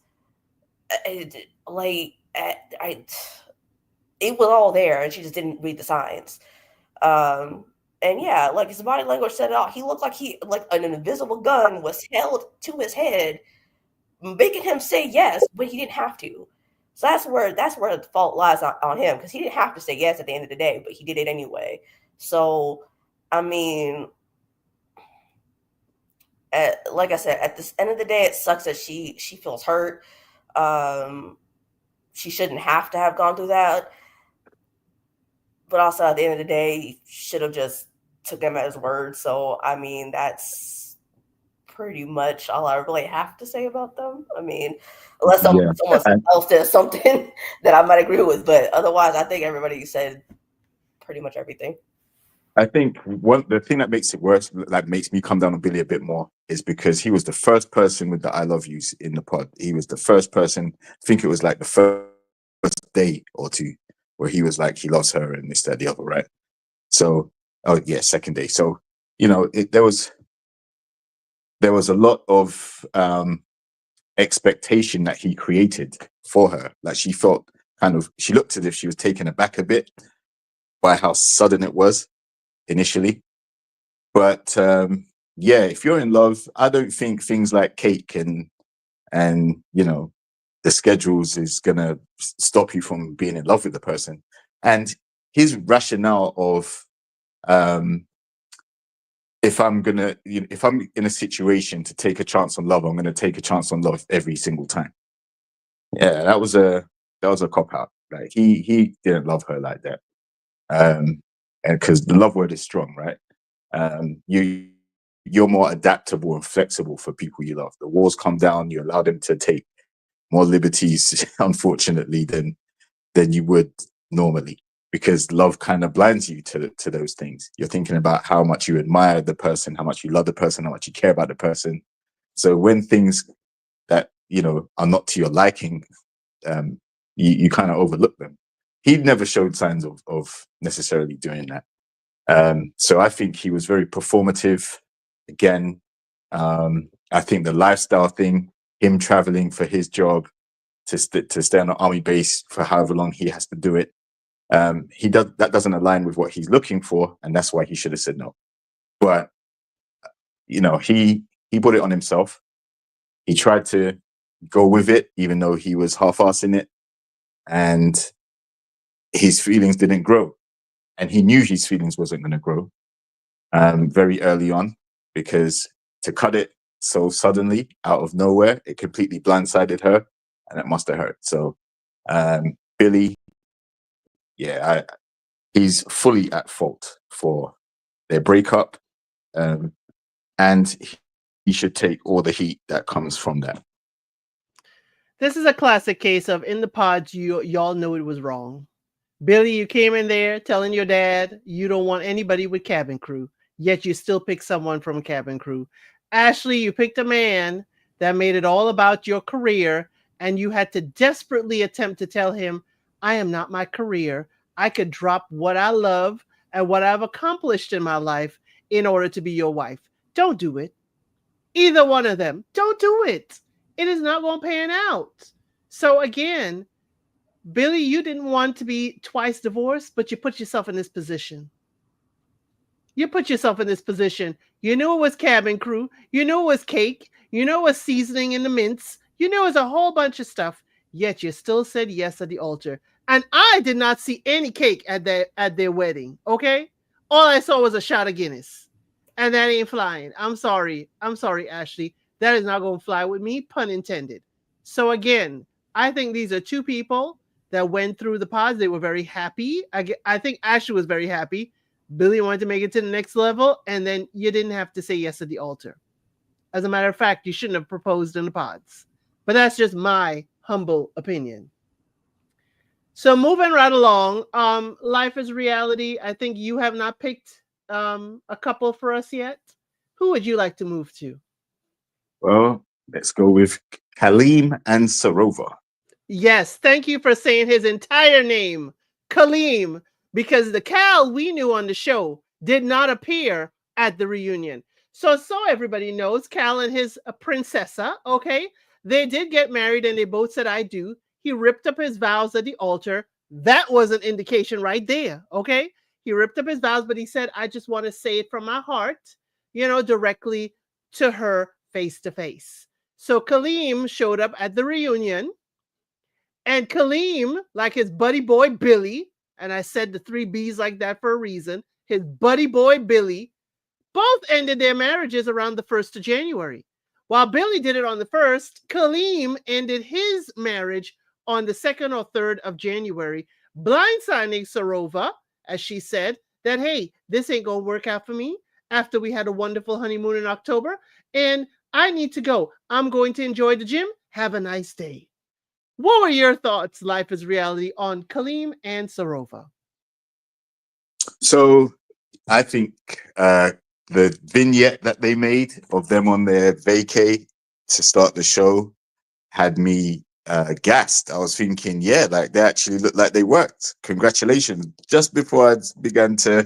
it was all there and she just didn't read the signs. And yeah, like his body language said it all. He looked like an invisible gun was held to his head, making him say yes, but he didn't have to. So that's where the fault lies on him, because he didn't have to say yes at the end of the day, but he did it anyway. So, I mean, like I said, at the end of the day, it sucks that she feels hurt. She shouldn't have to have gone through that. But also at the end of the day, he should have just took him at his word. So, I mean, that's pretty much all I really have to say about them. I mean, unless someone else says something that I might agree with, but otherwise, I think everybody said pretty much everything. I think the thing that makes it worse, like makes me come down on Billy a bit more, is because he was the first person with the "I love yous" in the pod. He was the first person. I think it was like the first day or two where he was like he loves her and this, that, the other, right? So, oh yeah, second day. So there was a lot of expectation that he created for her. Like she looked as if she was taken aback a bit by how sudden it was initially. But yeah, if you're in love, I don't think things like cake and the schedules is gonna stop you from being in love with the person. And his rationale of if I'm in a situation to take a chance on love, I'm gonna take a chance on love every single time. Yeah, that was a cop out. Like he didn't love her like that. And because the love word is strong, right? You're more adaptable and flexible for people you love. The walls come down, you allow them to take more liberties, unfortunately, than you would normally, because love kind of blinds you to those things. You're thinking about how much you admire the person, how much you love the person, how much you care about the person. So when things that are not to your liking, you kind of overlook them. He never showed signs of necessarily doing that. So I think he was very performative. Again, I think the lifestyle thing, him traveling for his job, to stay on an army base for however long he has to do it, that doesn't align with what he's looking for, and that's why he should have said no. But he put it on himself. He tried to go with it, even though he was half-assing it, and his feelings didn't grow. And he knew his feelings wasn't going to grow very early on, because to cut it so suddenly out of nowhere, it completely blindsided her, and it must have hurt. So Billy, yeah, he's fully at fault for their breakup, and he should take all the heat that comes from that. This is a classic case of, in the pods, y'all know it was wrong. Billy, you came in there telling your dad you don't want anybody with cabin crew. yet you still pick someone from cabin crew. Ashley, you picked a man that made it all about your career, and you had to desperately attempt to tell him, I am not my career. I could drop what I love and what I've accomplished in my life in order to be your wife. Don't do it. Either one of them. Don't do it. It is not going to pan out. So again, Billy, you didn't want to be twice divorced, but you put yourself in this position. You put yourself in this position. You knew it was cabin crew. You knew it was cake. You knew it was seasoning in the mince. You knew it was a whole bunch of stuff. Yet you still said yes at the altar. And I did not see any cake at their wedding. Okay, all I saw was a shot of Guinness, and that ain't flying. I'm sorry. I'm sorry, Ashley. That is not going to fly with me. Pun intended. So again, I think these are two people that went through the pods. They were very happy. I think Ashley was very happy. Billy wanted to make it to the next level, and then you didn't have to say yes at the altar. As a matter of fact, you shouldn't have proposed in the pods. But that's just my humble opinion. So moving right along, Life is Reality. I think you have not picked a couple for us yet. Who would you like to move to? Well, let's go with Kaleem and Sarova. Yes, thank you for saying his entire name, Kaleem, because the Cal we knew on the show did not appear at the reunion. So everybody knows, Cal and his princessa, okay, they did get married and they both said, I do. He ripped up his vows at the altar. That was an indication right there, okay? He ripped up his vows, but he said, I just want to say it from my heart, directly to her face to face. So Kaleem showed up at the reunion. And Kaleem, like his buddy boy Billy, and I said the three B's like that for a reason, his buddy boy Billy, both ended their marriages around the 1st of January. While Billy did it on the 1st, Kaleem ended his marriage on the 2nd or 3rd of January, blindsiding Sarova, as she said, that, hey, this ain't going to work out for me after we had a wonderful honeymoon in October, and I need to go. I'm going to enjoy the gym. Have a nice day. What were your thoughts, Life is Reality, on Kaleem and Sarova? So I think the vignette that they made of them on their vacay to start the show had me gassed. I was thinking, yeah, like they actually looked like they worked. Congratulations. Just before I began to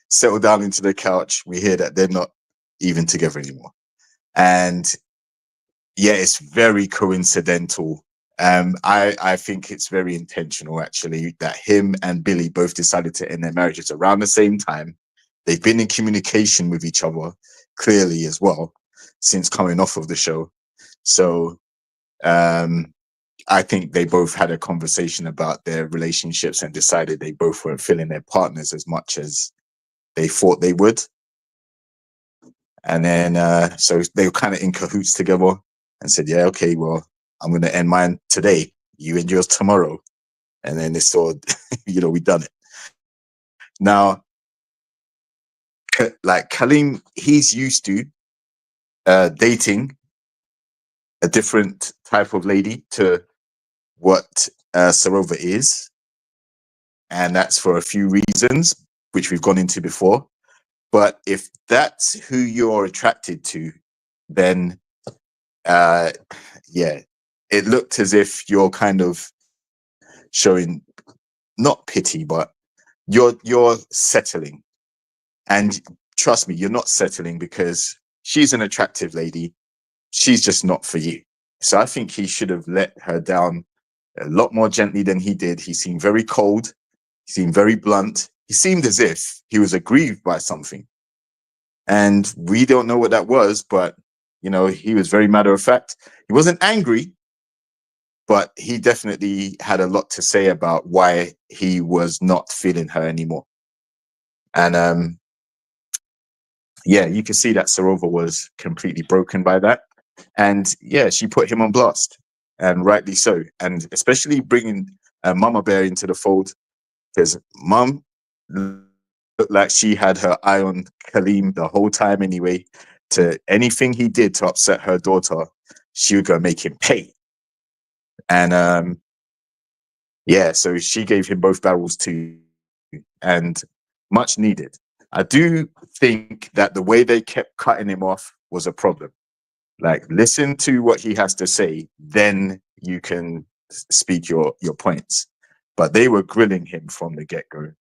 settle down into the couch, we hear that they're not even together anymore. And yeah, it's very coincidental. I think it's very intentional, actually, that him and Billy both decided to end their marriages around the same time. They've been in communication with each other, clearly, as well, since coming off of the show. So I think they both had a conversation about their relationships and decided they both weren't feeling their partners as much as they thought they would. And then, so they were kind of in cahoots together and said, yeah, okay, well, I'm going to end mine today. You end yours tomorrow. And then it's all, we done it. Now, like Kaleem, he's used to dating a different type of lady to what Sarova is. And that's for a few reasons, which we've gone into before. But if that's who you're attracted to, then yeah, it looked as if you're kind of showing not pity, but you're settling. And trust me, you're not settling because she's an attractive lady. She's just not for you. So I think he should have let her down a lot more gently than he did. He seemed very cold. He seemed very blunt. He seemed as if he was aggrieved by something. And we don't know what that was, but, he was very matter of fact. He wasn't angry, but he definitely had a lot to say about why he was not feeling her anymore. And yeah, you can see that Sarova was completely broken by that. And yeah, she put him on blast, and rightly so. And especially bringing Mama Bear into the fold, because Mum looked like she had her eye on Kaleem the whole time anyway. To anything he did to upset her daughter, she would go make him pay. And yeah, so she gave him both barrels too, and much needed. I do think that the way they kept cutting him off was a problem. Like, listen to what he has to say, then you can speak your points. But they were grilling him from the get-go.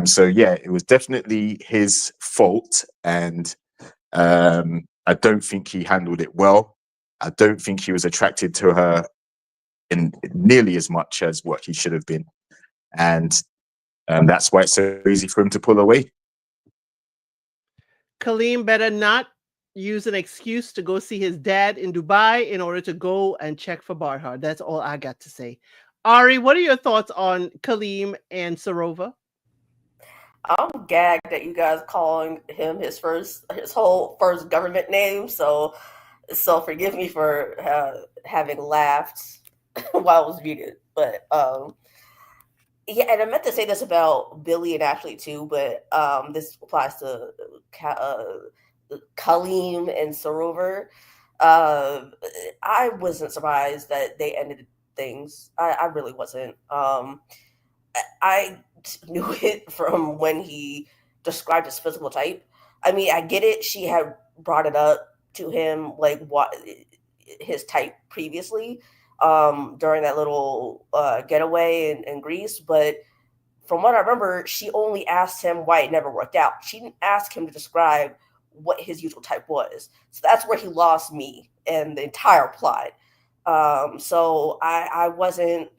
So yeah, it was definitely his fault, and I don't think he handled it well. I don't think he was attracted to her in nearly as much as what he should have been, and that's why it's so easy for him to pull away. Kaleem better not use an excuse to go see his dad in Dubai in order to go and check for Bardha. That's all I got to say. Ari, what are your thoughts on Kaleem and Sarova? I'm gagged at you guys calling him his whole first government name. So forgive me for having laughed while I was muted. But yeah, and I meant to say this about Billy and Ashley too, but this applies to Kaleem and Sarover. I wasn't surprised that they ended things. I really wasn't. I knew it from when he described his physical type. I mean, I get it. She had brought it up to him, like what his type previously, during that little getaway in Greece. But from what I remember, she only asked him why it never worked out. She didn't ask him to describe what his usual type was. So that's where he lost me and the entire plot. So I wasn't.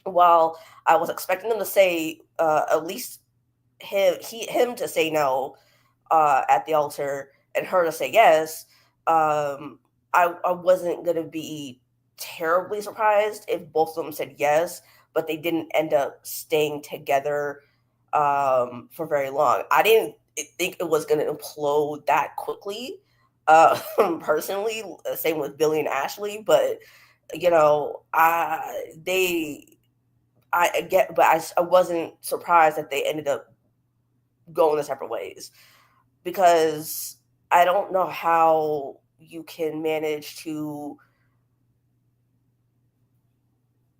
While I was expecting them to say at least him to say no at the altar and her to say yes, I wasn't gonna be terribly surprised if both of them said yes, but they didn't end up staying together for very long. I didn't think it was gonna implode that quickly. Personally, same with Billy and Ashley, but you know, I get, but I wasn't surprised that they ended up going their separate ways, because I don't know how you can manage to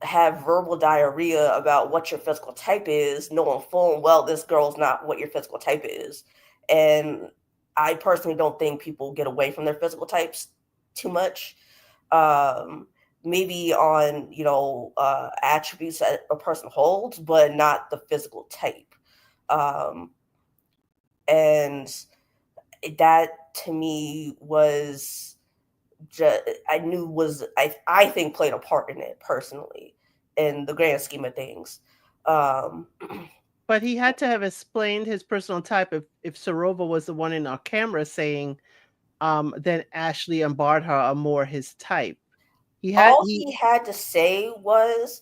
have verbal diarrhea about what your physical type is, knowing full and well this girl's not what your physical type is. And I personally don't think people get away from their physical types too much. Maybe on attributes that a person holds, but not the physical type. And that to me was just, I think played a part in it personally, in the grand scheme of things. But he had to have explained his personal type if Sarova was the one in our camera saying then Ashley and Bardha are more his type. He had to say was,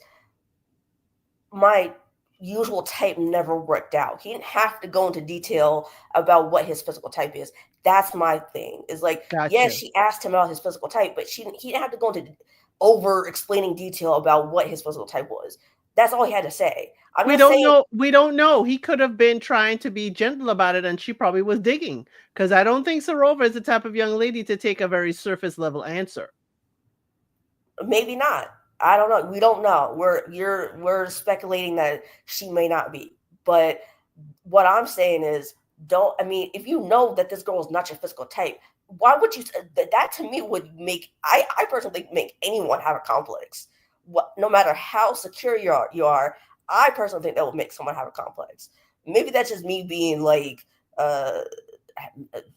my usual type never worked out. He didn't have to go into detail about what his physical type is. That's my thing. Is like, Gotcha. yes, she asked him about his physical type, but he didn't have to go into over explaining detail about what his physical type was. That's all he had to say. We don't know. He could have been trying to be gentle about it, and she probably was digging. Because I don't think Sarova is the type of young lady to take a very surface level answer. Maybe not. I don't know. We don't know. We're speculating that she may not be. But what I'm saying is, if you know that this girl is not your physical type, why would you? That to me would make, I personally think, make anyone have a complex. No matter how secure you are, I personally think that would make someone have a complex. Maybe that's just me being like,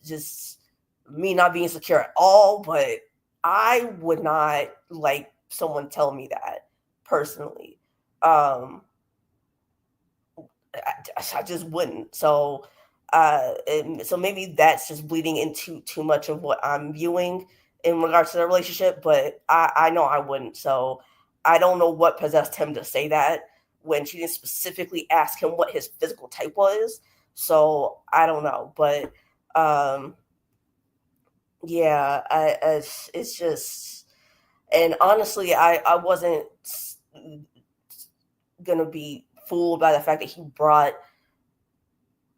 just me not being secure at all. But I would not like someone tell me that personally. I just wouldn't. So maybe that's just bleeding into too much of what I'm viewing in regards to the relationship, but I know I wouldn't. So I don't know what possessed him to say that when she didn't specifically ask him what his physical type was. So I don't know, but yeah, it's just, and honestly, I wasn't gonna be fooled by the fact that he brought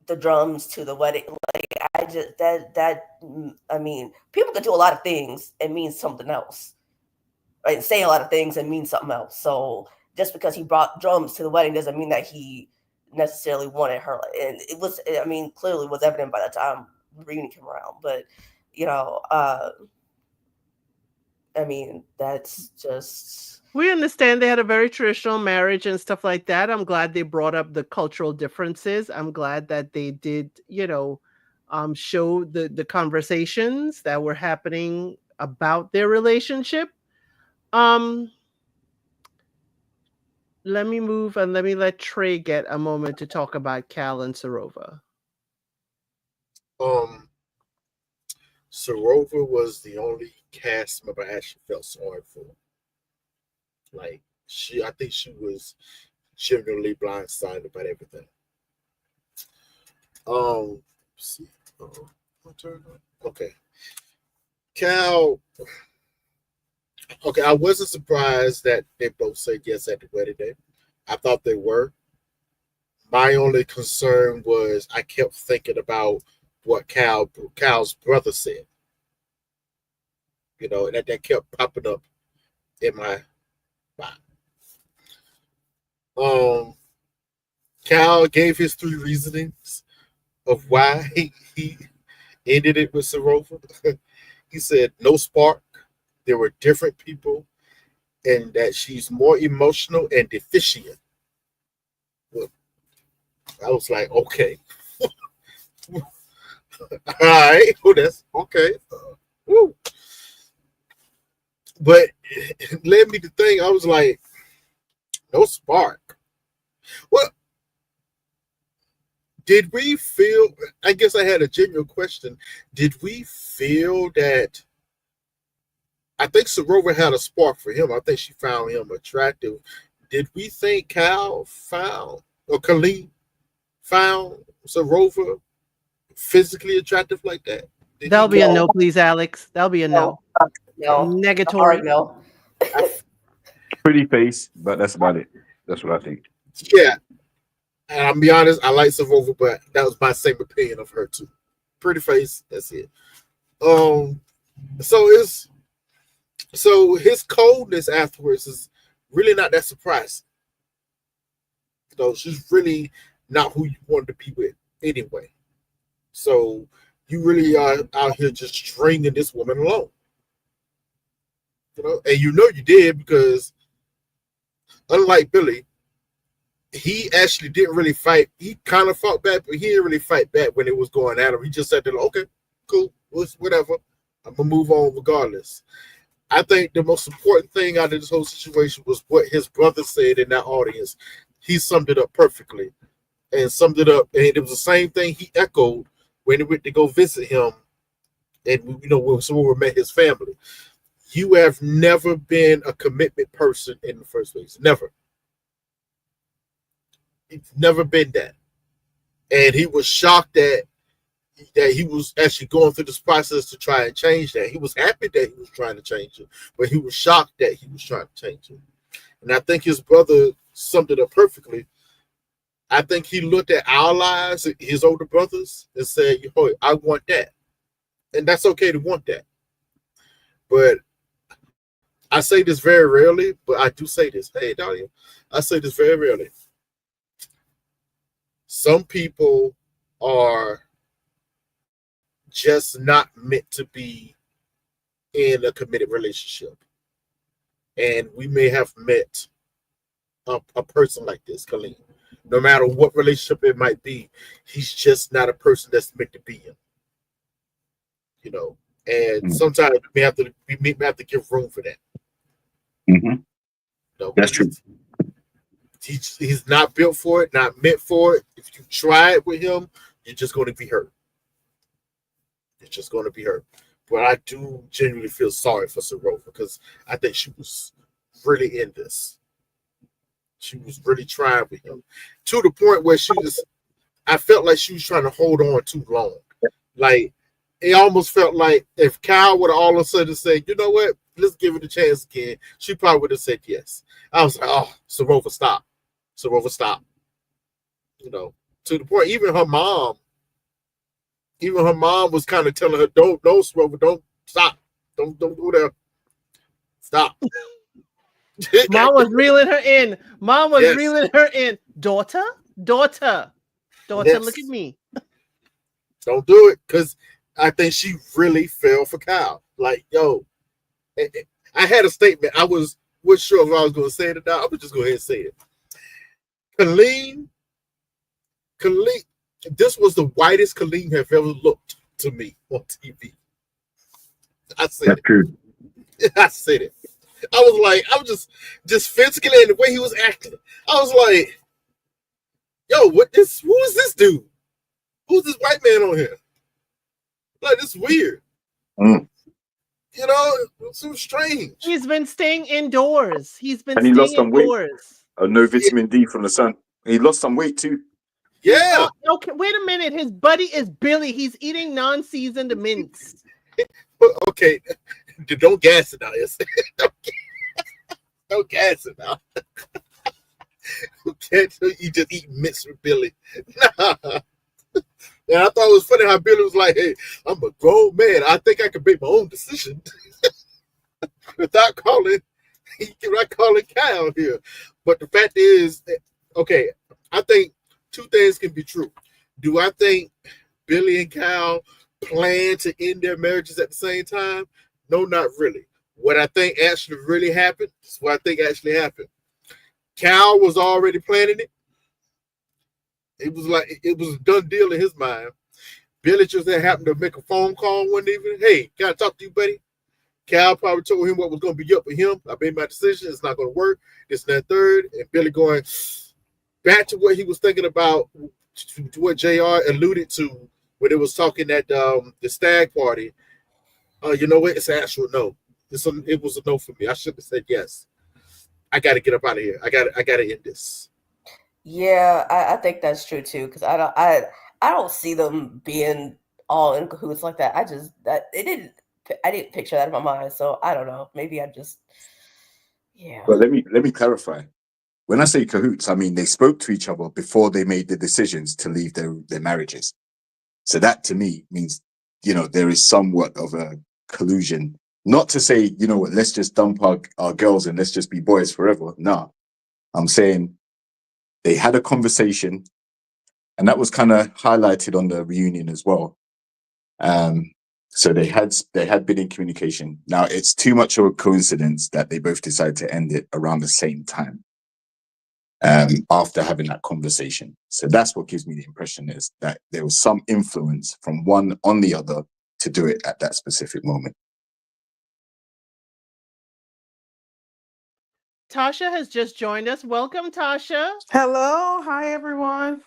the drums to the wedding. Like, I just, I mean, people could do a lot of things and mean something else, right? Say a lot of things and mean something else. So just because he brought drums to the wedding doesn't mean that he necessarily wanted her, and it was, I mean, clearly was evident by the time the reunion came around. But I mean, that's just. We understand they had a very traditional marriage and stuff like that. I'm glad they brought up the cultural differences. I'm glad that they did, show the conversations that were happening about their relationship. Let me move and let me let Trey get a moment to talk about Cal and Sarova. Sarova was the only cast member I actually felt sorry for. Like, I think she was genuinely blindsided by everything. Let's see. Okay. Cal. Okay, I wasn't surprised that they both said yes at the wedding day. I thought they were. My only concern was I kept thinking about what Cal's brother said. And that kept popping up in my mind. Cal gave his 3 reasonings of why he ended it with Sarova. He said no spark. There were different people, and that she's more emotional and deficient. Well, I was like, okay. All right. Well, that's okay. Woo. But it led me to think, I was like, no spark. Well, did we feel, I guess I had a genuine question. Did we feel that, I think Sarova had a spark for him. I think she found him attractive. Did we think Kaleem found Sarova physically attractive like that? That'll be a no, please, Alex. That'll be a no. No. Negatory. No. Pretty face, but that's about it. That's what I think. Yeah. And I'll be honest, I like Sarova, but that was my same opinion of her too. Pretty face, that's it. So his coldness afterwards is really not that surprising. She's really not who you wanted to be with anyway. So you really are out here just stringing this woman along. And you did, because unlike Billy, he actually didn't really fight. He kind of fought back, but he didn't really fight back when it was going at him. He just said, okay, cool, whatever. I'm going to move on regardless. I think the most important thing out of this whole situation was what his brother said in that audience. He summed it up perfectly and it was the same thing he echoed when he went to go visit him and, when someone met his family. You have never been a commitment person in the first place. Never. You've never been that. And he was shocked that he was actually going through this process to try and change that. He was happy that he was trying to change it, but he was shocked that he was trying to change it. And I think his brother summed it up perfectly. I think he looked at our lives, his older brothers, and said, "Oh, I want that." And that's okay to want that. But I say this very rarely, but I do say this. Hey, Dahlia, I say this very rarely. Some people are just not meant to be in a committed relationship. And we may have met a person like this, Kaleem. No matter what relationship it might be, he's just not a person that's meant to be in. And sometimes we may have to give room for that. Mm-hmm. That's true. He's not built for it, not meant for it. If you try it with him, you're just going to be hurt. It's just going to be hurt. But I do genuinely feel sorry for Sarova, because I think she was really in this. She was really trying with him to the point where I felt like she was trying to hold on too long. Like, it almost felt like if Kyle would have all of a sudden said, you know what, let's give it a chance again, she probably would have said yes. I was like, oh, Sarova, stop. Sarova, stop. To the point, even her mom was kind of telling her, don't, Sarova, don't stop. Don't do that. Stop. Mom was reeling her in. Reeling her in. Daughter, Daughter. Daughter, look at Next, me. don't do it because I think she really fell for Kyle. Like, yo, I had a statement. I wasn't sure if I was going to say it or not. I'm just go ahead and say it. Kaleem, Kaleem, this was the whitest Kaleem have ever looked to me on TV. I said That's true. it. I said it. I was just physically and the way he was acting. I was like, yo, who is this dude? Who's this white man on here? Like, this is weird. Mm. You know, it's so strange. He's been staying indoors. He's been And he staying lost some weight. indoors. No Yeah. vitamin D from the sun. He lost some weight too. Yeah. Okay, wait a minute. His buddy is Billy. He's eating non-seasoned mints. Okay. Don't gas it now. Don't gas it now. You just eat mints with Billy. Nah. And I thought it was funny how Billy was like, hey, I'm a grown man. I think I can make my own decision without calling Kyle here. But the fact is, okay, I think two things can be true. Do I think Billy and Kyle plan to end their marriages at the same time? No, not really. What I think actually really happened is what I think actually happened. Kyle was already planning it. It was like it was a done deal in his mind. Billy just happened to make a phone call one evening. Hey, can I talk to you, buddy? Cal probably told him what was going to be up with him. I made my decision. It's not going to work. This and that third. And Billy going back to what he was thinking about, to what JR alluded to when it was talking at the stag party. You know what? It's an actual no. It was a no for me. I should have said yes. I got to get up out of here. I got to end this. Yeah, I think that's true too. Because I don't see them being all in cahoots like that. I didn't picture that in my mind. So I don't know. Maybe I just, yeah. But let me clarify. When I say cahoots, I mean they spoke to each other before they made the decisions to leave their marriages. So that to me means, there is somewhat of a collusion. Not to say, what, let's just dump our girls and let's just be boys forever. No, I'm saying they had a conversation, and that was kind of highlighted on the reunion as well. So they had been in communication. Now it's too much of a coincidence that they both decided to end it around the same time. After having that conversation. So that's what gives me the impression is that there was some influence from one on the other to do it at that specific moment. Tasha has just joined us. Welcome, Tasha. Hello, hi everyone.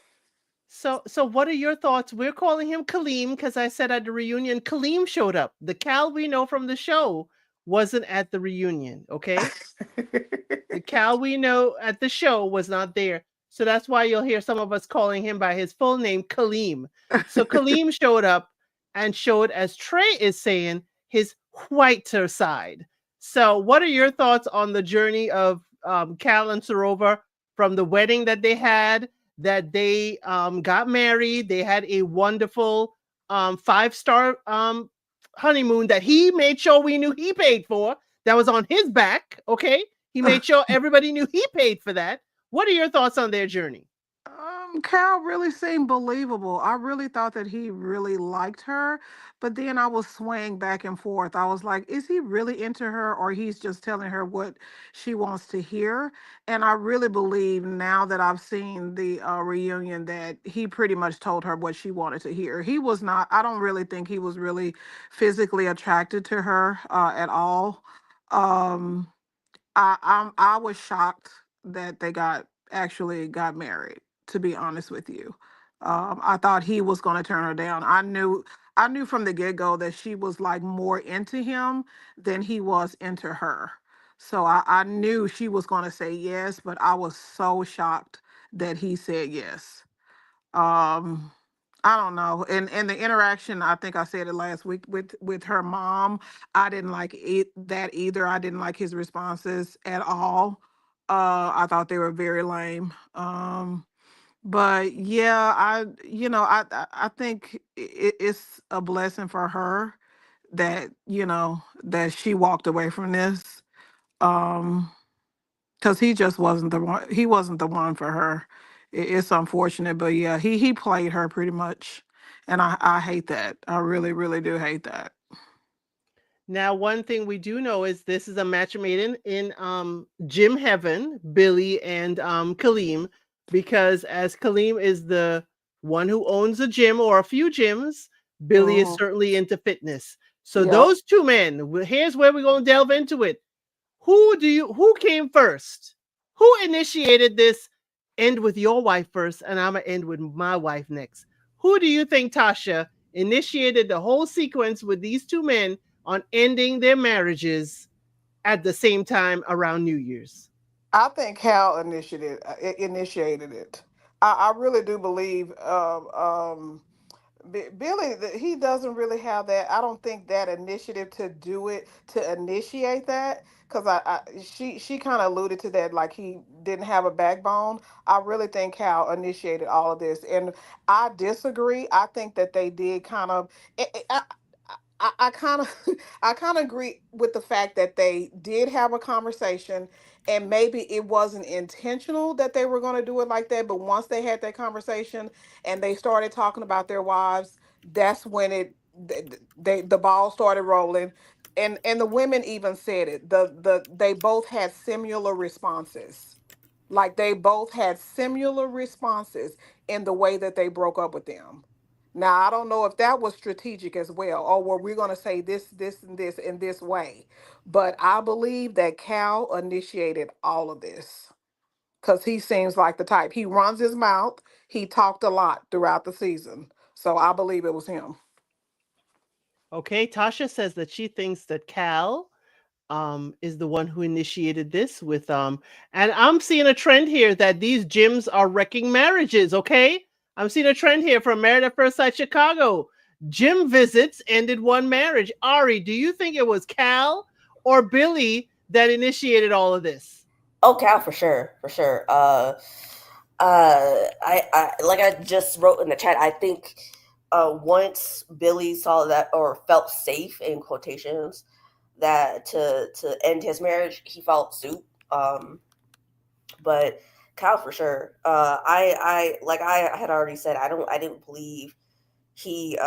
So what are your thoughts? We're calling him Kaleem because I said at the reunion, Kaleem showed up. The Cal we know from the show wasn't at the reunion, okay? The Cal we know at the show was not there. So that's why you'll hear some of us calling him by his full name, Kaleem. So Kaleem showed up and showed, as Trey is saying, his whiter side. So what are your thoughts on the journey of Cal and Sarova from the wedding that they had, that they got married, they had a wonderful 5-star honeymoon that he made sure we knew he paid for, that was on his back, okay? He made sure everybody knew he paid for that. What are your thoughts on their journey? Cal really seemed believable. I really thought that he really liked her, but then I was swaying back and forth. I was like, is he really into her, or he's just telling her what she wants to hear? And I really believe now that I've seen the reunion that he pretty much told her what she wanted to hear. He was not, I don't really think he was really physically attracted to her at all. Um, I was shocked that they actually got married. To be honest with you, I thought he was going to turn her down. I knew from the get go that she was like more into him than he was into her. So I knew she was going to say yes, but I was so shocked that he said yes. Um, I don't know. And the interaction, I think I said it last week with her mom. I didn't like that either. I didn't like his responses at all. I thought they were very lame. But yeah, I think it's a blessing for her that that she walked away from this. Um, because he just wasn't the one. He wasn't the one for her. It's unfortunate, but yeah, he played her pretty much, and I hate that. I really really do hate that. Now, one thing we do know is this is a match made in gym heaven, Billy and Kaleem, because as Kaleem is the one who owns a gym or a few gyms, Billy is Hmm. certainly into fitness. So Yep. those two men, here's where we're going to delve into it. Who came first? Who initiated this? End with your wife first, and I'm gonna end with my wife next. Who do you think, Tasha, initiated the whole sequence with these two men on ending their marriages at the same time around New Year's? I think Cal initiated it. I really do believe Billy, he doesn't really have that. I don't think that initiative to do it to initiate that because she kind of alluded to that like he didn't have a backbone. I really think Cal initiated all of this, and I disagree. I think that they did kind of. I kind of I kind of agree with the fact that they did have a conversation and maybe it wasn't intentional that they were going to do it like that, but once they had that conversation and they started talking about their wives, that's when the ball started rolling, and the women even said it. They both had similar responses. Like they both had similar responses in the way that they broke up with them. Now, I don't know if that was strategic as well, or were we going to say this, and this in this way? But I believe that Cal initiated all of this because he seems like the type. He runs his mouth. He talked a lot throughout the season. So I believe it was him. Okay, Tasha says that she thinks that Cal is the one who initiated this with and I'm seeing a trend here that these gyms are wrecking marriages. Okay, I'm seeing a trend here from Married at First Sight Chicago. Gym visits ended one marriage. Ari, do you think it was Cal or Billy that initiated all of this? Oh, Cal, for sure, for sure. I like I just wrote in the chat. I think once Billy saw that or felt safe in quotations that to end his marriage, he followed suit. But Cal, for sure. I had already said, I didn't believe he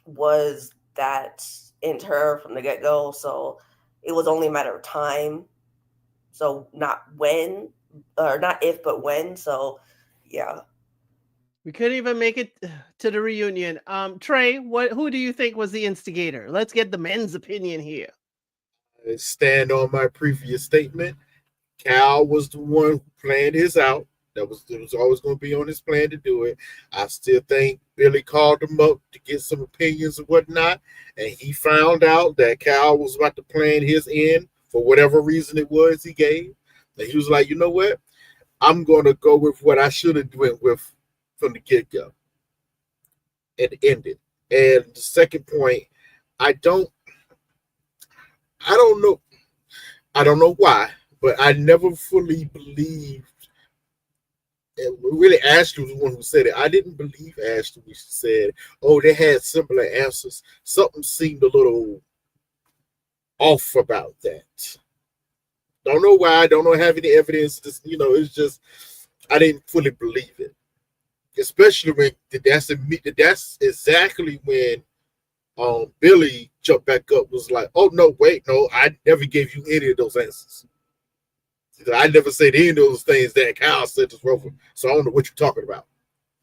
was that into her from the get go. So it was only a matter of time. So not when, or not if, but when. So yeah. We couldn't even make it to the reunion. Trey, who do you think was the instigator? Let's get the men's opinion here. I stand on my previous statement. Cal was the one who planned his out. It was always going to be on his plan to do it. I still think Billy called him up to get some opinions and whatnot, and he found out that Cal was about to plan his end for whatever reason it was he gave. And he was like, you know what? I'm going to go with what I should have went with from the get go, and ended. And the second point, I don't, I don't know, I don't know why, but I never fully believed. And really, Ashley was the one who said it. I didn't believe Ashley when she said, "Oh, they had similar answers." Something seemed a little off about that. Don't know why. Don't know have any evidence. Just it's just I didn't fully believe it, especially when that's exactly when Billy jumped back up was like, "Oh no, wait, no, I never gave you any of those answers. I never said any of those things that Kyle said to Rover. So I don't know what you're talking about."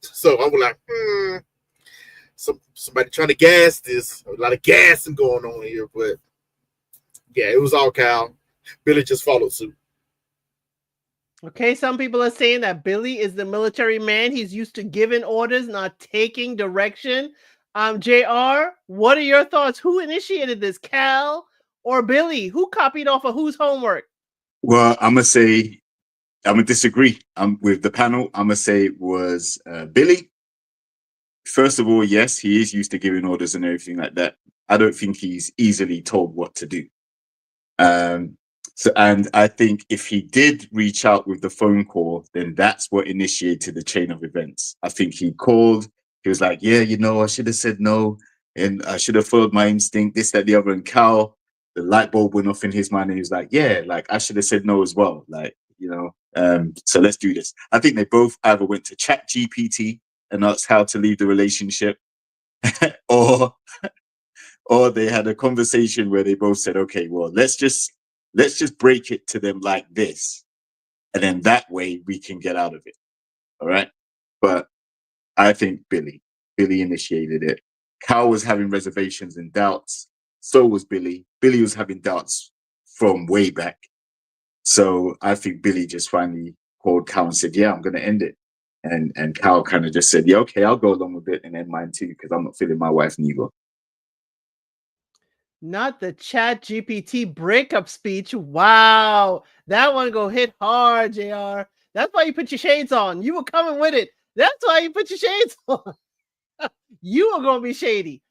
So I was like, somebody trying to gas this. A lot of gassing going on here, but yeah, it was all Kyle. Billy just followed suit. Okay, some people are saying that Billy is the military man. He's used to giving orders, not taking direction. JR, what are your thoughts? Who initiated this, Cal or Billy? Who copied off of whose homework? Well, I'm gonna disagree. With the panel. I'm gonna say it was Billy. First of all, yes, he is used to giving orders and everything like that. I don't think he's easily told what to do. Um, and I think if he did reach out with the phone call, then that's what initiated the chain of events. I think he called. He was like, "Yeah, I should have said no, and I should have followed my instinct. This, that, the other." And Cal, the light bulb went off in his mind, and he was like, "Yeah, like I should have said no as well." Like, So let's do this. I think they both either went to Chat GPT and asked how to leave the relationship, or they had a conversation where they both said, okay, well, let's just break it to them like this, and then that way we can get out of it. All right. But I think Billy initiated it. Cal was having reservations and doubts. So was Billy. Billy was having doubts from way back. So I think Billy just finally called Cal and said, yeah, I'm going to end it. And Cal kind of just said, yeah, okay, I'll go along with it and end mine too, because I'm not feeling my wife neither. Not the Chat GPT breakup speech. Wow. That one go hit hard, JR. That's why you put your shades on. You were coming with it. That's why you put your shades on. You are going to be shady.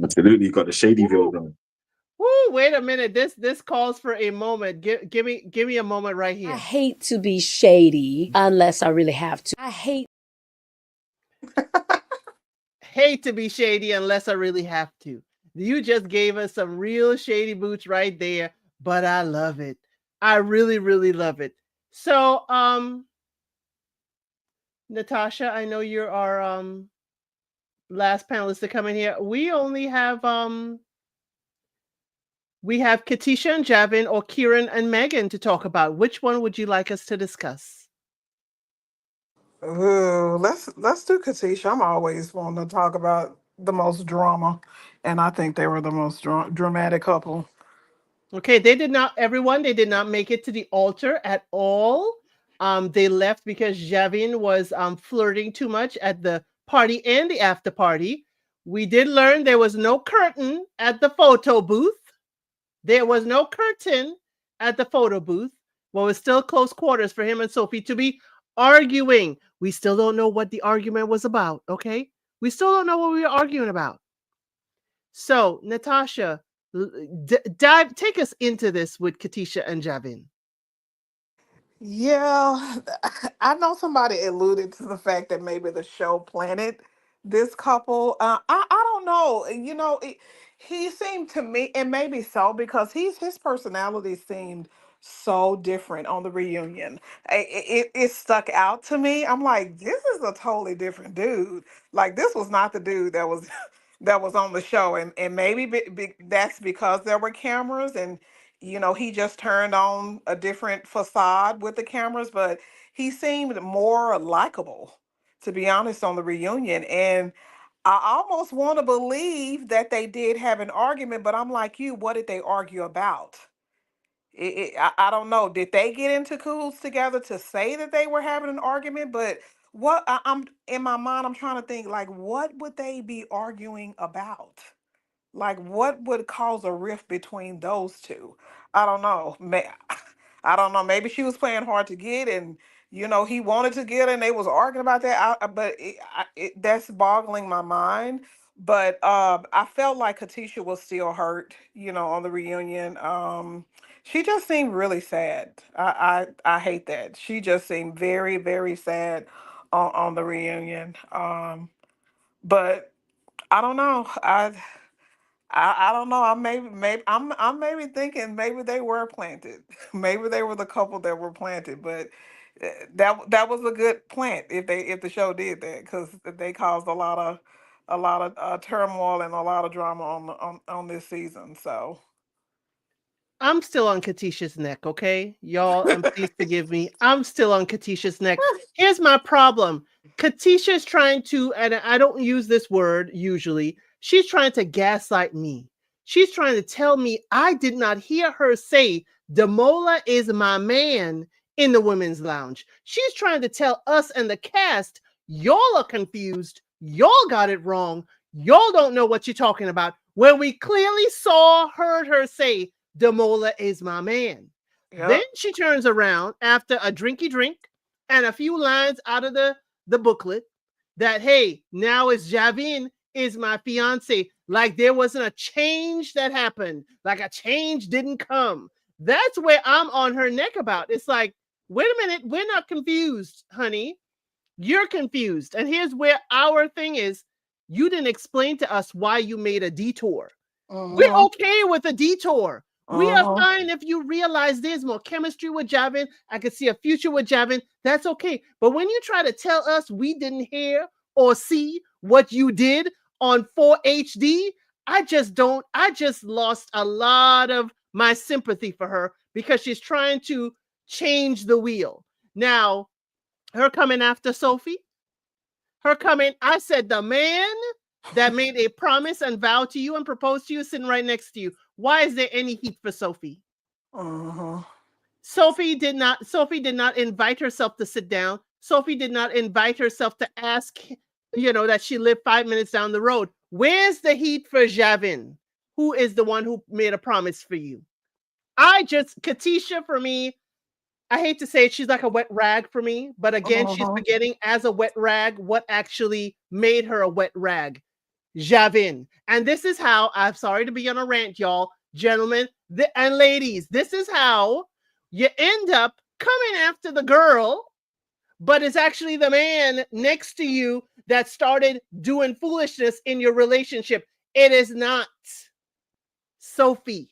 Absolutely. You got the shady veil on. Woo, wait a minute. This calls for a moment. Give me a moment right here. I hate to be shady unless I really have to. I hate to be shady unless I really have to. You just gave us some real shady boots right there, but I love it. I really, really love it. So, Natasha, I know you're our last panelist to come in here. We only have Katisha and Javen, or Kieran and Megan to talk about. Which one would you like us to discuss? Ooh, let's do Katisha. I'm always wanting to talk about the most drama, and I think they were the most dramatic couple. Okay, they did not make it to the altar at all. They left because Javen was flirting too much at the party and the after party. We did learn there was no curtain at the photo booth. There was no curtain at the photo booth. Well, it was still close quarters for him and Sophie to be arguing. We still don't know what the argument was about, okay? We still don't know what we were arguing about. So, Natasha, take us into this with Katisha and Javen. Yeah, I know somebody alluded to the fact that maybe the show planted this couple. I don't know. He seemed to me, and maybe so because his personality seemed so different on the reunion. It stuck out to me. I'm like, this is a totally different dude. Like this was not the dude that was that was on the show, and maybe that's because there were cameras and he just turned on a different facade with the cameras, but he seemed more likable, to be honest, on the reunion. And I almost want to believe that they did have an argument, but I'm like you, what did they argue about? I don't know. Did they get into cahoots together to say that they were having an argument? But I'm in my mind, I'm trying to think like, what would they be arguing about? Like, what would cause a rift between those two? I don't know. I don't know. Maybe she was playing hard to get, and he wanted to get, and they was arguing about that. But that's boggling my mind. But I felt like Katisha was still hurt, on the reunion. She just seemed really sad. I hate that. She just seemed very, very sad on the reunion. But I don't know. I don't know. I'm maybe thinking maybe they were planted. Maybe they were the couple that were planted, but that was a good plant if the show did that because they caused a lot of turmoil and a lot of drama on this season. So I'm still on Katisha's neck, okay? Y'all, and please forgive me. I'm still on Katisha's neck. Here's my problem. Katisha's trying to, and I don't use this word usually, she's trying to gaslight me. She's trying to tell me I did not hear her say, Damola is my man in the women's lounge. She's trying to tell us and the cast, y'all are confused. Y'all got it wrong. Y'all don't know what you're talking about. When we clearly heard her say, Damola is my man. yep. Then she turns around after a drinky drink and a few lines out of the booklet that, hey, now it's Javen is my fiance. Like there wasn't a change that happened. Like a change didn't come. That's where I'm on her neck about. It's like, wait a minute, we're not confused, honey. You're confused. And here's where our thing is. You didn't explain to us why you made a detour. We're Mhm. okay with a detour. We are Uh-huh. fine if you realize there's more chemistry with Javen. I could see a future with Javen. That's okay. But when you try to tell us we didn't hear or see what you did on 4HD, I just lost a lot of my sympathy for her because she's trying to change the wheel. Now, her coming after Sophie, I said the man that made a promise and vow to you and proposed to you sitting right next to you. Why is there any heat for Sophie? Uh-huh. Sophie did not invite herself to sit down. Sophie did not invite herself to ask, that she lived 5 minutes down the road. Where's the heat for Javen? Who is the one who made a promise for you? Katisha, for me, I hate to say it, she's like a wet rag for me. But again, she's Uh-huh. forgetting as a wet rag what actually made her a wet rag. Javen. And this is how, I'm sorry to be on a rant, y'all, gentlemen and ladies, this is how you end up coming after the girl, but it's actually the man next to you that started doing foolishness in your relationship. It is not Sophie.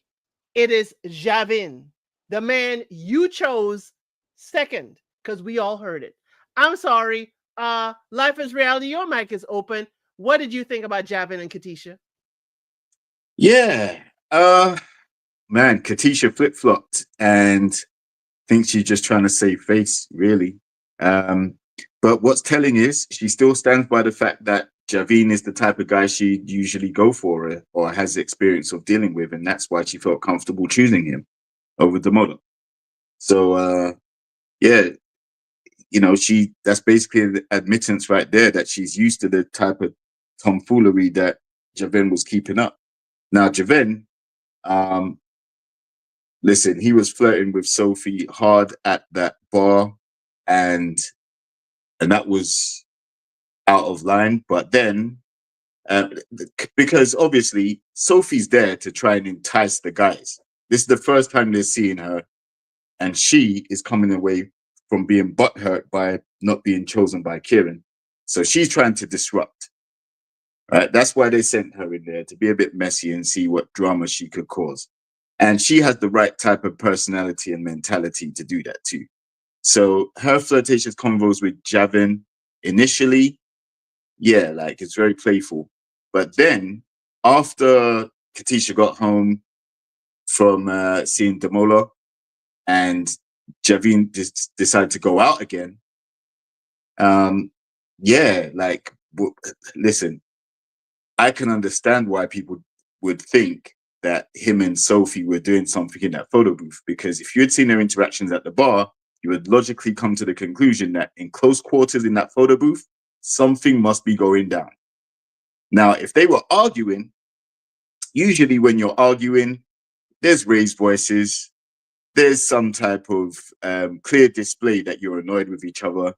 It is Javen, the man you chose second, because we all heard it. I'm sorry. Life is Reality. Your mic is open. What did you think about Javen and Katisha? Yeah. Man, Katisha flip-flopped and thinks she's just trying to save face, really. But what's telling is she still stands by the fact that Javen is the type of guy she'd usually go for or has experience of dealing with, and that's why she felt comfortable choosing him over the model. So yeah, that's basically the admittance right there that she's used to the type of tomfoolery that Javen was keeping up. Now, Javen, listen, he was flirting with Sophie hard at that bar, and that was out of line. But then, because obviously Sophie's there to try and entice the guys. This is the first time they're seeing her, and she is coming away from being butthurt by not being chosen by Kieran. So she's trying to disrupt. Right? That's why they sent her in there, to be a bit messy and see what drama she could cause. And she has the right type of personality and mentality to do that too. So her flirtatious convos with Javen initially, yeah, like it's very playful. But then after Katisha got home from seeing Damola and Javen decided to go out again, yeah, like, listen, I can understand why people would think that him and Sophie were doing something in that photo booth, because if you had seen their interactions at the bar, you would logically come to the conclusion that in close quarters in that photo booth, something must be going down. Now, if they were arguing, usually when you're arguing, there's raised voices, there's some type of clear display that you're annoyed with each other.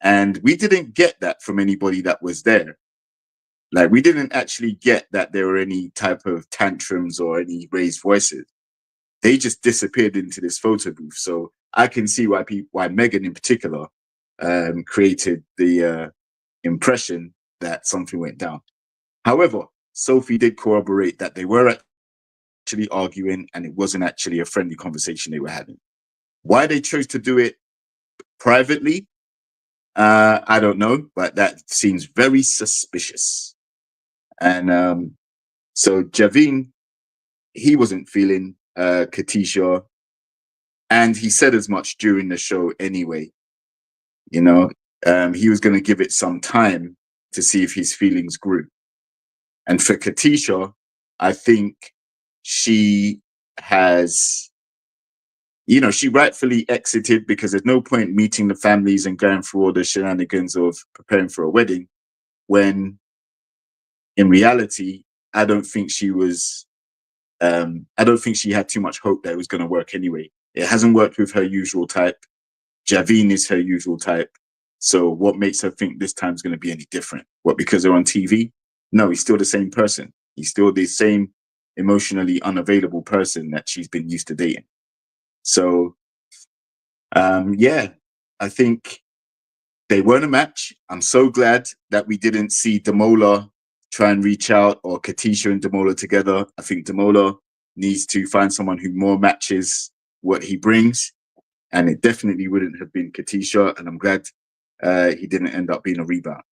And we didn't get that from anybody that was there. Like, we didn't actually get that there were any type of tantrums or any raised voices. They just disappeared into this photo booth. So I can see why Megan in particular created the impression that something went down. However, Sophie did corroborate that they were actually arguing and it wasn't actually a friendly conversation they were having. Why they chose to do it privately, I don't know, but that seems very suspicious. And so Javen, he wasn't feeling Katisha, and he said as much during the show anyway. He was going to give it some time to see if his feelings grew. And for Katisha, I think she has, she rightfully exited, because there's no point meeting the families and going through all the shenanigans of preparing for a wedding when in reality, I don't think she had too much hope that it was going to work anyway. It hasn't worked with her usual type. Javen is her usual type. So what makes her think this time's going to be any different? What, because they're on TV? No, he's still the same person. He's still the same emotionally unavailable person that she's been used to dating. So, yeah, I think they weren't a match. I'm so glad that we didn't see Damola try and reach out, or Katisha and Damola together. I think Damola needs to find someone who more matches what he brings. And it definitely wouldn't have been Katisha. And I'm glad he didn't end up being a rebound.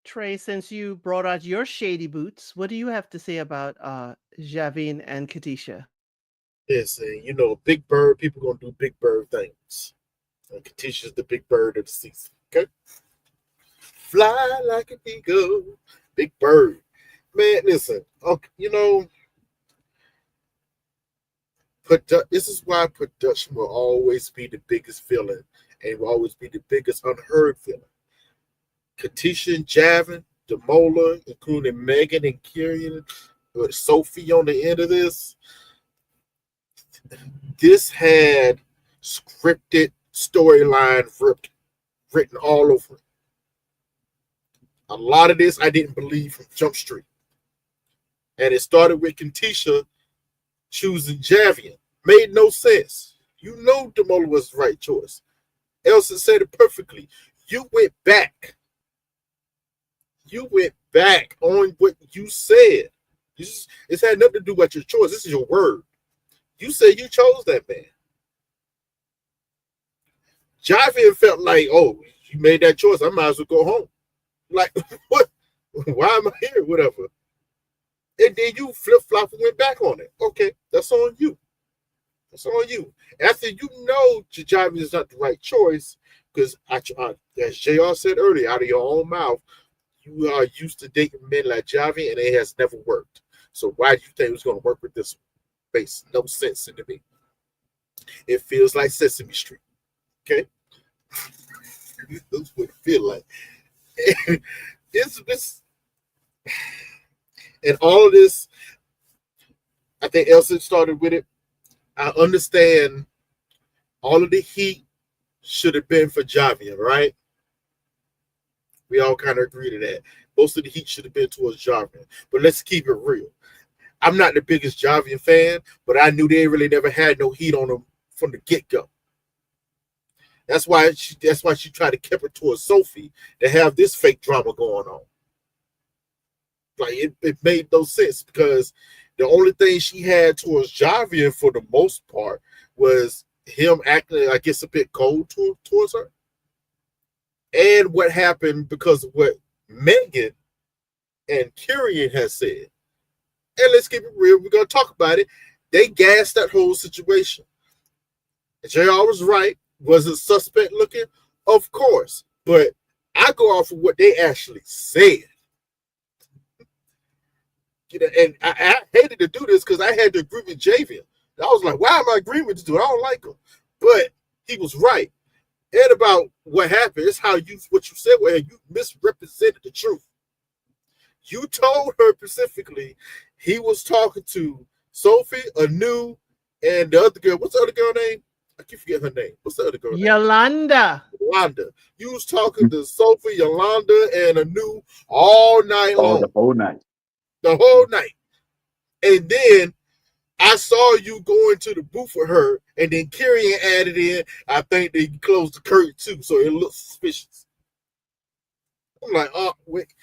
Trey, since you brought out your shady boots, what do you have to say about Javen and Katisha? Listen, you know, Big Bird, people gonna do Big Bird things. And Katisha's the Big Bird of the season. Okay? Fly like an eagle, Big Bird. Man, listen, okay, you know, this is why production will always be the biggest villain and will always be the biggest unheard villain. Katisha and Javen, Demola, including Megan and Kieran, with Sophie on the end of this. This had scripted storyline written all over it. A lot of this I didn't believe from Jump Street. And it started with Katisha choosing Javian. Made no sense. You know Demola was the right choice. Elsa said it perfectly. You went back. You went back on what you said. It's had nothing to do with your choice. This is your word. You said you chose that man. Javian felt like, oh, you made that choice. I might as well go home. Like, what? Why am I here? Whatever. And then you flip-flop and went back on it. Okay, that's on you. That's on you. After you know Javen is not the right choice, because as JR said earlier, out of your own mouth, you are used to dating men like Javen, and it has never worked. So why do you think it was going to work with this one? Makes no sense to me. It feels like Sesame Street. Okay? That's what it feels like. It's and all of this, I think Elsa started with it. I understand all of the heat should have been for Javian, right? We all kind of agree to that. Most of the heat should have been towards Javian. But let's keep it real. I'm not the biggest Javian fan, but I knew they really never had no heat on him from the get-go. That's why she tried to keep it towards Sophie to have this fake drama going on. Like it made no sense because the only thing she had towards Javian for the most part was him acting, I guess, a bit cold towards her. And what happened because of what Megan and Kieran has said. And let's keep it real. We're going to talk about it. They gassed that whole situation. JR was right. Was it suspect looking? Of course. But I go off of what they actually said. You know, and I hated to do this because I had to agree with Javen. I was like, why am I agreeing with this dude? I don't like him. But he was right. And about what happened, it's what you said, where you misrepresented the truth. You told her specifically he was talking to Sophie, Anu, and the other girl. What's the other girl name? I keep forgetting her name. What's the other girl name? Yolanda. You was talking to Sophie, Yolanda, and Anu all night long. The whole night. The whole night. And then I saw you going to the booth with her, and then Kieran added in, I think they closed the curtain too, so it looks suspicious. I'm like, oh, wait.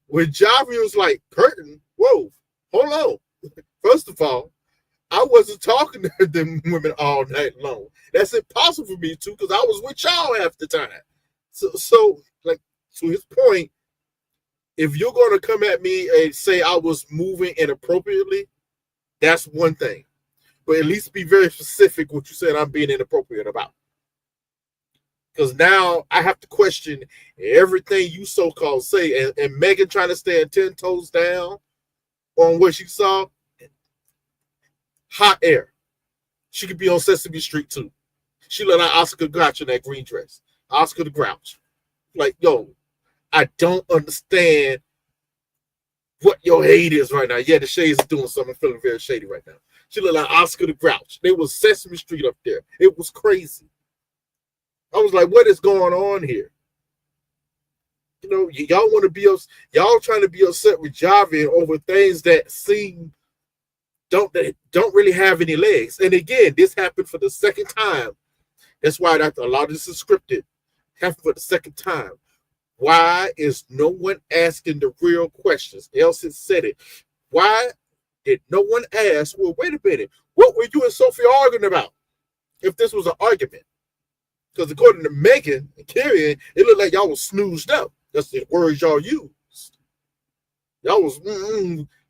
When Javi was like, curtain? Whoa, hold on. First of all, I wasn't talking to them women all night long. That's impossible for me to, because I was with y'all half the time. So like, to his point, if you're going to come at me and say I was moving inappropriately, that's one thing. But at least be very specific what you said I'm being inappropriate about. Because now I have to question everything you so-called say. And Megan trying to stand 10 toes down on what she saw. Hot air. She could be on Sesame Street too. She looked like Oscar Grouch in that green dress. Oscar the Grouch. Like, yo, I don't understand what your hate is right now. Yeah, the shades are doing something. I'm feeling very shady right now. She looked like Oscar the Grouch. There was Sesame Street up there. It was crazy. I was like, what is going on here? You know, y'all want to be y'all trying to be upset with Javi over things that seem don't really have any legs. And again, this happened for the second time. That's why a lot of this is scripted. Happened for the second time. Why is no one asking the real questions? Elsie said it. Why did no one ask? Well, wait a minute. What were you and Sophie arguing about? If this was an argument, because according to Megan and Carrie, it looked like y'all was snoozed up. That's the words y'all used. Y'all was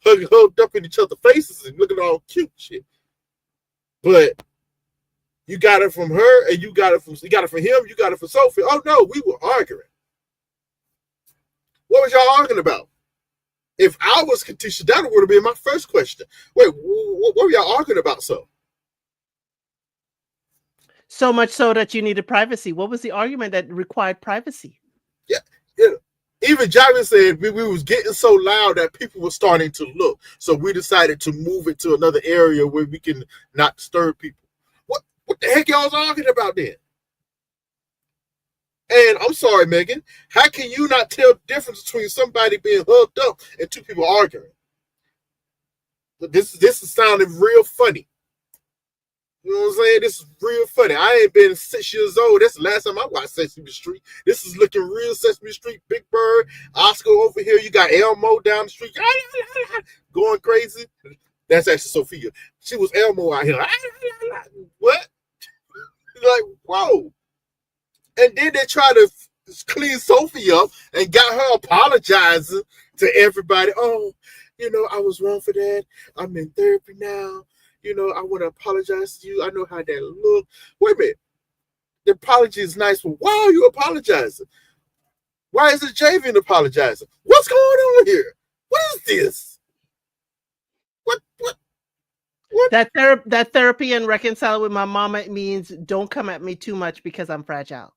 hugged up in each other's faces and looking all cute shit. But you got it from her, and you got it from him, you got it from Sophie. Oh no, we were arguing. What was y'all arguing about? If I was Katisha, that would have been my first question. Wait, what were y'all arguing about? So much so that you needed privacy. What was the argument that required privacy? Yeah. Even Javen said we was getting so loud that people were starting to look. So we decided to move it to another area where we can not disturb people. What the heck y'all arguing about then? And I'm sorry, Megan, how can you not tell the difference between somebody being hugged up and two people arguing? This is sounding real funny. You know what I'm saying? This is real funny. I ain't been 6 years old. That's the last time I watched Sesame Street. This is looking real Sesame Street. Big Bird, Oscar over here. You got Elmo down the street going crazy. That's actually Sophia. She was Elmo out here. What? Like, whoa. And then they try to clean Sophie up and got her apologizing to everybody. Oh, I was wrong for that. I'm in therapy now. I want to apologize to you. I know how that looked. Wait a minute. The apology is nice, but why are you apologizing? Why is it Javen apologizing? What's going on here? What is this? What? That therapy and reconciling with my mama means don't come at me too much because I'm fragile.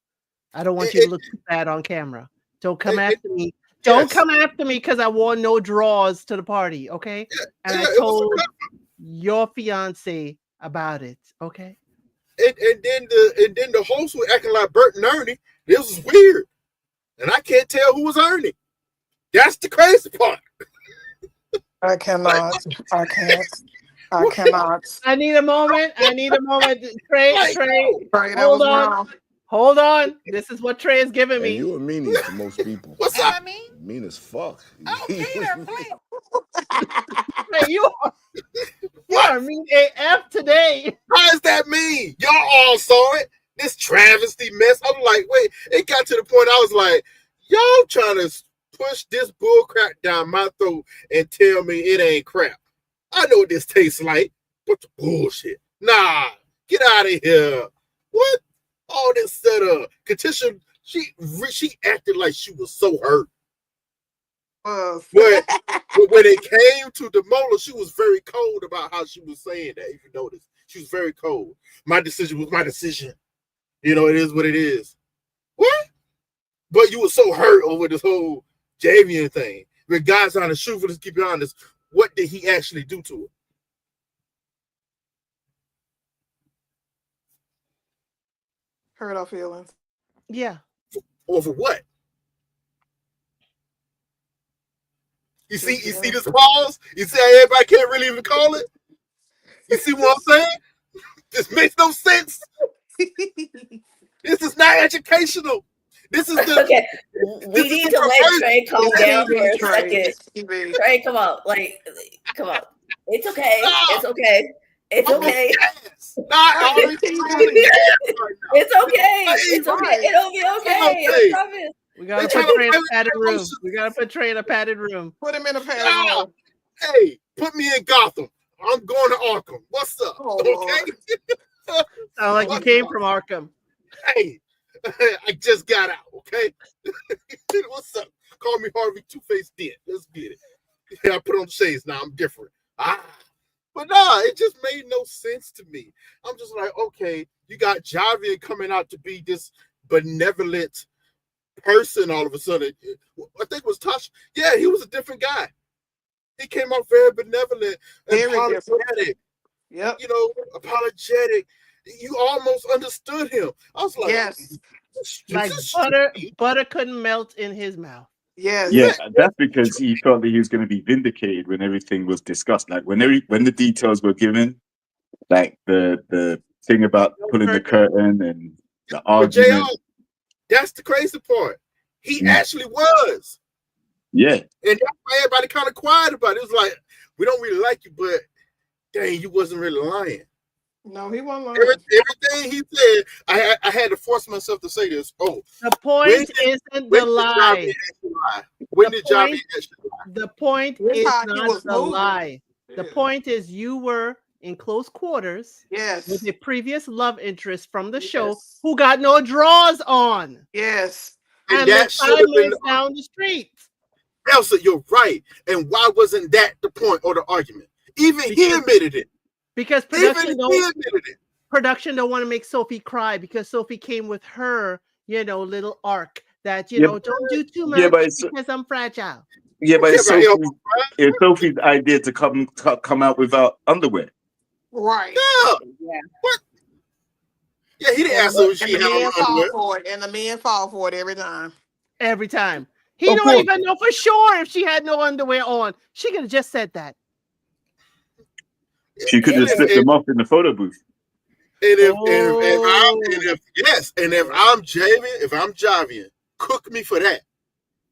I don't want you to look too bad on camera. Don't come after me. Don't come after me because I wore no drawers to the party, okay? And I told your fiance about it, okay? And then the host was acting like Bert and Ernie. This is weird, and I can't tell who was Ernie. That's the crazy part. I cannot. I can't. I cannot. I need a moment. Trey, Hold on. Hold on. This is what Trey is giving me. You a meanie to most people. What's up? Mean as fuck. Oh, Peter, please. Hey, you are mean AF today. How is that mean? Y'all all saw it. This travesty mess. I'm like, wait. It got to the point I was like, y'all trying to push this bull crap down my throat and tell me it ain't crap. I know what this tastes like. Bunch of bullshit. Nah, get out of here. What? All this setup. Katisha, she acted like she was so hurt. But when it came to Demola, she was very cold about how she was saying that. If you notice, she was very cold. My decision was my decision. It is what it is. What? But you were so hurt over this whole Javian thing. But God's on the truth, let's keep it honest. What did he actually do to her? Hurt our feelings. Yeah. Over what? You see this pause? You see how everybody can't really even call it? You see what I'm saying? This makes no sense. This is not educational. This is the okay. We need to let Trey calm down for a second. Trey, come on. Come on. It's okay. It's okay. It's okay. It's okay. It's okay. It'll be okay. I promise. We gotta put Trey in a padded room. Put him in a padded room. Hey, put me in Gotham. I'm going to Arkham. What's up? Okay. Sound like you came from Arkham. Hey, I just got out. Okay. What's up? Call me Harvey Two-Face Dent. Let's get it. Yeah, I put on the shades now. I'm different. But nah, it just made no sense to me. I'm just like, okay, you got Javen coming out to be this benevolent person all of a sudden. I think it was Tasha. Yeah, he was a different guy. He came out very benevolent and apologetic. Yep. Apologetic. You almost understood him. I was like, yes. Like butter couldn't melt in his mouth. Yes. Yeah, that's because he felt that he was going to be vindicated when everything was discussed. Like when the details were given, like the thing about pulling the curtain and the argument. JR, that's the crazy part. He actually was. Yeah. And that's why everybody kind of quiet about it. It was like, we don't really like you, but dang, you wasn't really lying. No, he wasn't lying. Everything he said, I had to force myself to say this. Oh, the point isn't the lie. When did Javen actually lie? The point This is how he not was the moving. lie. The Yeah. point is you were in close quarters Yes. with a previous love interest from the show Yes. who got no draws on. Yes. And that the should have been silence down the street. Elsa, you're right. And why wasn't that the point or the argument? Even he admitted it. Because Even he admitted it. production don't want to make Sophie cry because Sophie came with her, little arc that, don't do too much because I'm fragile. Yeah, but it's Sophie's idea to come out without underwear. Right. Yeah. What? Yeah, he didn't ask her if she had on underwear. And the men fall for it every time. Every time. He don't even know for sure if she had no underwear on. She could have just said that. She could have slipped them off in the photo booth. And if I'm Javen, cook me for that.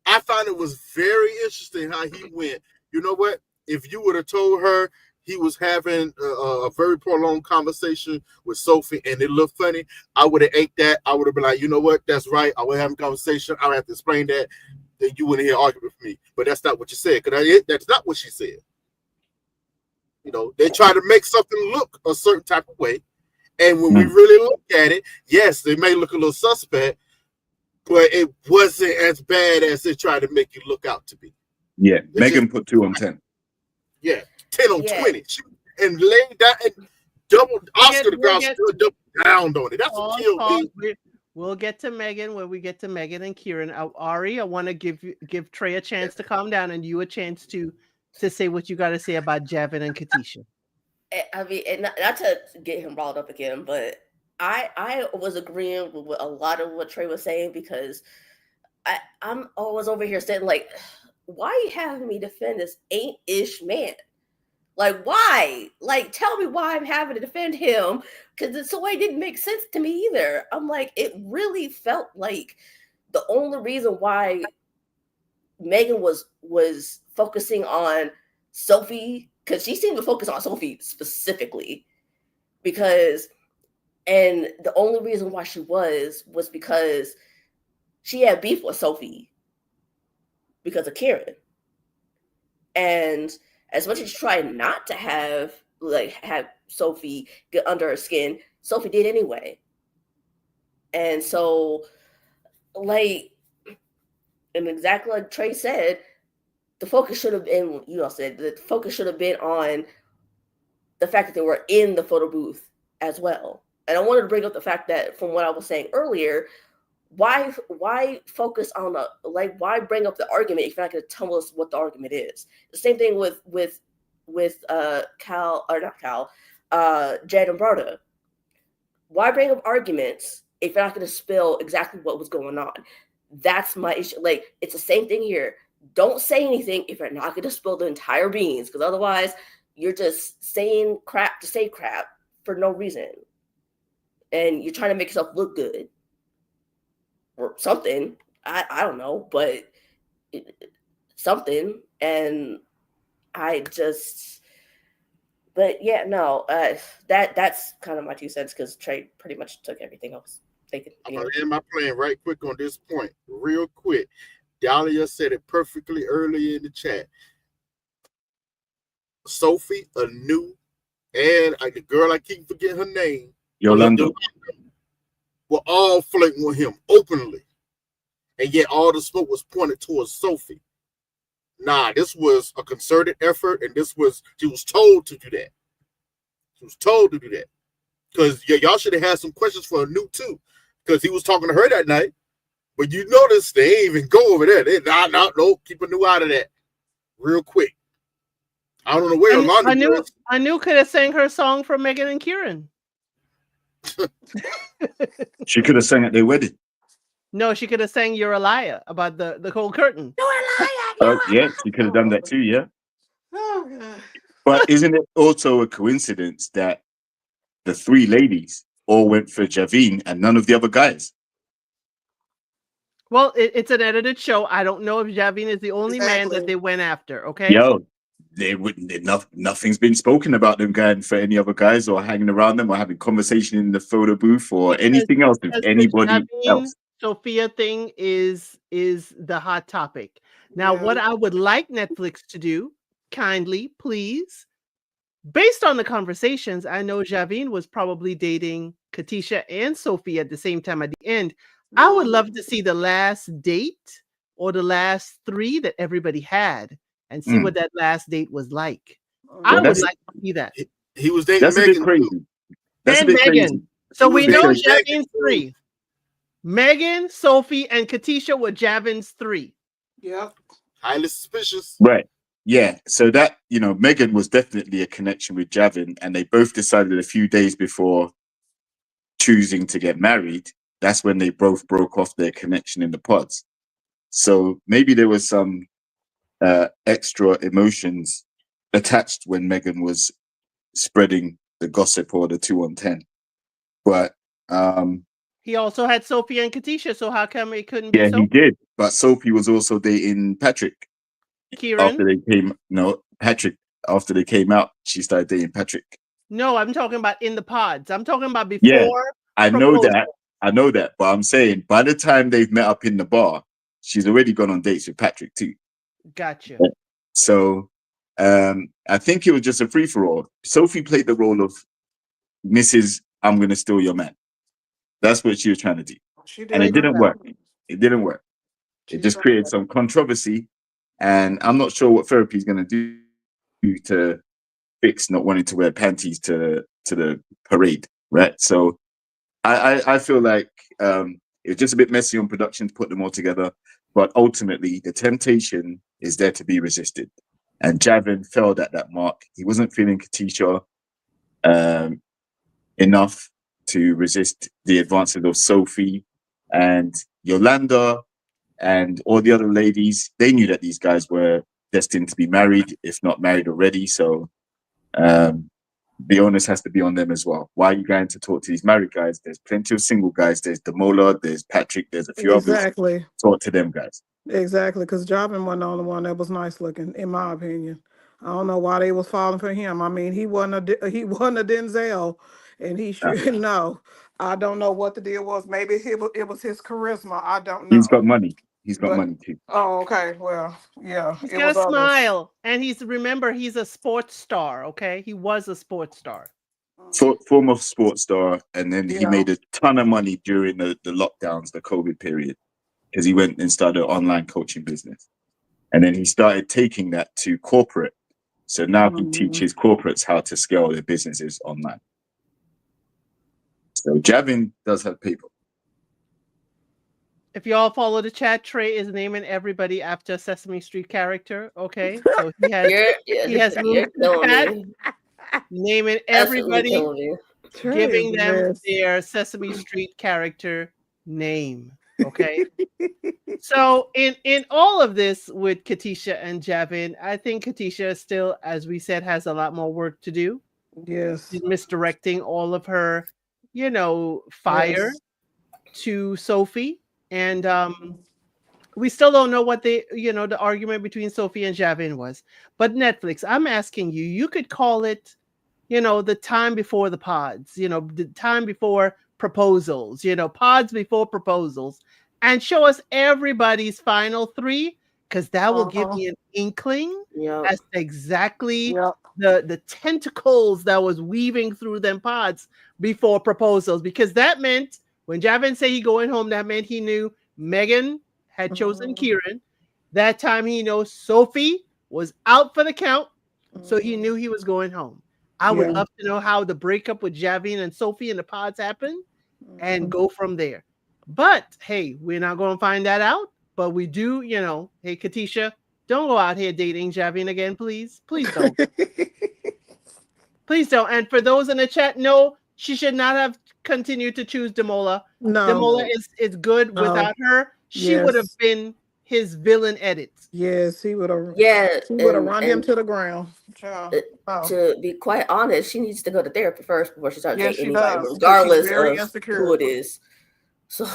I found it was very interesting how he went. You know what? If you would have told her he was having a very prolonged conversation with Sophie and it looked funny, I would have ate that. I would have been like, you know what? That's right. I would have a conversation. I would have to explain that. Then you wouldn't hear argument with me. But that's not what you said. Because that's not what she said. They try to make something look a certain type of way. And when we really look at it, yes, they may look a little suspect, but it wasn't as bad as they tried to make you look out to be. Yeah, Megan put 2 on 10. Yeah, 10 on 20. And laid down and doubled Oscar the ground, still doubled down on it. That's what killed me. We'll get to Megan when we get to Megan and Kieran. Ari, I want to give Trey a chance to calm down and you a chance to say what you got to say about Javen and Katisha. I mean, and not to get him brought up again, but I was agreeing with a lot of what Trey was saying because I'm always over here saying, like, why are you having me defend this ain't-ish man? Like, why? Like, tell me why I'm having to defend him, because it's the way it didn't make sense to me either. I'm like, it really felt like the only reason why Megan was focusing on Sophie, because she seemed to focus on Sophie specifically, and the only reason why she was because she had beef with Sophie because of Kieran. And as much as she tried not to have Sophie get under her skin, Sophie did anyway. And so, and exactly like Trey said, the focus should have been, the focus should have been on the fact that they were in the photo booth as well. And I wanted to bring up the fact that from what I was saying earlier, why focus on why bring up the argument if you're not going to tell us what the argument is? The same thing with Jed and Bardha. Why bring up arguments if you're not going to spill exactly what was going on? That's my issue. It's the same thing here. Don't say anything if you're not going to spill the entire beans, because otherwise you're just saying crap to say crap for no reason. And you're trying to make yourself look good. Or something. I don't know, but something. And that's kind of my 2 cents, because Trey pretty much took everything else. I'm going to end my plan right quick on this point. Real quick. Dahlia said it perfectly earlier in the chat. Sophie, and the girl I keep forgetting her name, Yolanda, were all flirting with him openly. And yet all the smoke was pointed towards Sophie. Nah, this was a concerted effort, and she was told to do that. She was told to do that. Because y'all should have had some questions for Anu too. Because he was talking to her that night. But you notice they ain't even go over there. No, keep Anu out of that. Real quick. I don't know where Yolanda was. Anu could have sang her song for Megan and Kieran. she could have sang at their wedding. No, she could have sang "You're a Liar" about the cold curtain. You're a liar. Yeah, she could have done that too. Yeah. Oh, God. But isn't it also a coincidence that the 3 ladies all went for Javen and none of the other guys? Well, it's an edited show. I don't know if Javen is the only man that Exactly. they went after. Okay. Yo, they wouldn't enough. Nothing's been spoken about them going for any other guys or hanging around them or having conversation in the photo booth or anything else with Because the anybody Javen else. Sophia thing is the hot topic. Now, Yeah. what I would like Netflix to do, kindly, please, based on the conversations, I know Javen was probably dating Katisha and Sophie at the same time at the end. I would love to see the last date or the last 3 that everybody had and see what that last date was like. I Well, would that's like to see that. He was dating that's a bit Megan too. crazy. That's a And bit crazy Megan. So He was we know dating because Megan Javen's too. 3. Megan, Sophie, and Katisha were Javen's 3. Yep. Highly suspicious. right, yeah. So that Megan was definitely a connection with Javen, and they both decided a few days before choosing to get married. That's when they both broke off their connection in the pods. So maybe there was some extra emotions attached when Megan was spreading the gossip or the 2 on 10. But He also had Sophie and Katisha, so how come it couldn't be yeah, he Sophie? did. But Sophie was also dating Patrick Kieran? Patrick after they came out. She started dating Patrick. No, I'm talking about in the pods. I'm talking about Yeah, before I know proposal. that. I know that. But I'm saying by the time they've met up in the bar, she's already gone on dates with Patrick too. Gotcha. So I think it was just a free for all. Sophie played the role of Mrs. I'm going to steal your man. That's what she was trying to do. She did And a it good didn't job. work. It didn't work. She It just did created some controversy. And I'm not sure what therapy is going to do to fix not wanting to wear panties to the parade, right? So I feel like it's just a bit messy on production to put them all together. But ultimately, the temptation is there to be resisted. And Javen failed at that mark. He wasn't feeling Katisha enough to resist the advances of Sophie and Yolanda and all the other ladies. They knew that these guys were destined to be married, if not married already. So the onus has to be on them as well. Why are you going to talk to these married guys? There's plenty of single guys. There's Demola, there's Patrick, there's a few others. Exactly. Talk to them guys. Exactly. Because Javen wasn't the only one that was nice looking, in my opinion. I don't know why they was falling for him. I mean, he wasn't a Denzel, and he should no. I don't know what the deal was. Maybe it was his charisma. I don't He's got know. money. He's got But money too. oh, okay. Well, yeah, He's it got a was others. smile. And remember, he's a sports star, okay? He was a sports star. Former sports star, and then he Yeah. made a ton of money during the lockdowns, the COVID period, because he went and started an online coaching business. And then he started taking that to corporate. So now he teaches corporates how to scale their businesses online. So Javen does have people. If y'all follow the chat, Trey is naming everybody after a Sesame Street character, okay? So he has You're moved the chat, killing me. naming Absolutely everybody, killing me. Trey giving is them mess. their Sesame Street character name, okay? So in all of this with Katisha and Javen, I think Katisha still, as we said, has a lot more work to do. Yes. She's misdirecting all of her, fire Yes. to Sophie. And we still don't know what the argument between Sophie and Javen was. But Netflix, I'm asking you, you could call it, the time before the pods, the time before proposals, pods before proposals, and show us everybody's final 3, because that will give me an inkling as to exactly the tentacles that was weaving through them pods before proposals. Because that meant when Javen said he going home, that meant he knew Megan had chosen Kieran. That time he knows Sophie was out for the count, so he knew he was going home. I would love to know how the breakup with Javen and Sophie in the pods happened and go from there. But hey, we're not going to find that out. But we do, hey, Katisha, don't go out here dating Javen again, please. Please don't. Please don't. And for those in the chat, no, she should not have continued to choose Demola. No. Demola is good without her. She would have Yes. been his villain edits. Yes, he would have. Yeah, She would have run him to the ground. To be quite honest, she needs to go to therapy first before she starts Yes, dating she anybody, does, 'cause she's regardless very of insecure. who it is. So,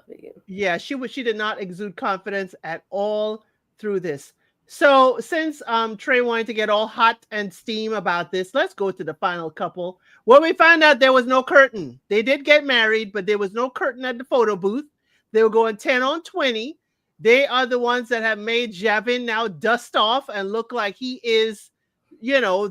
Megan. Yeah, she did not exude confidence at all through this. So since Trey wanted to get all hot and steam about this, let's go to the final couple. Well, we found out there was no curtain. They did get married, but there was no curtain at the photo booth. They were going 10 on 20. They are the ones that have made Javen now dust off and look like he is, you know,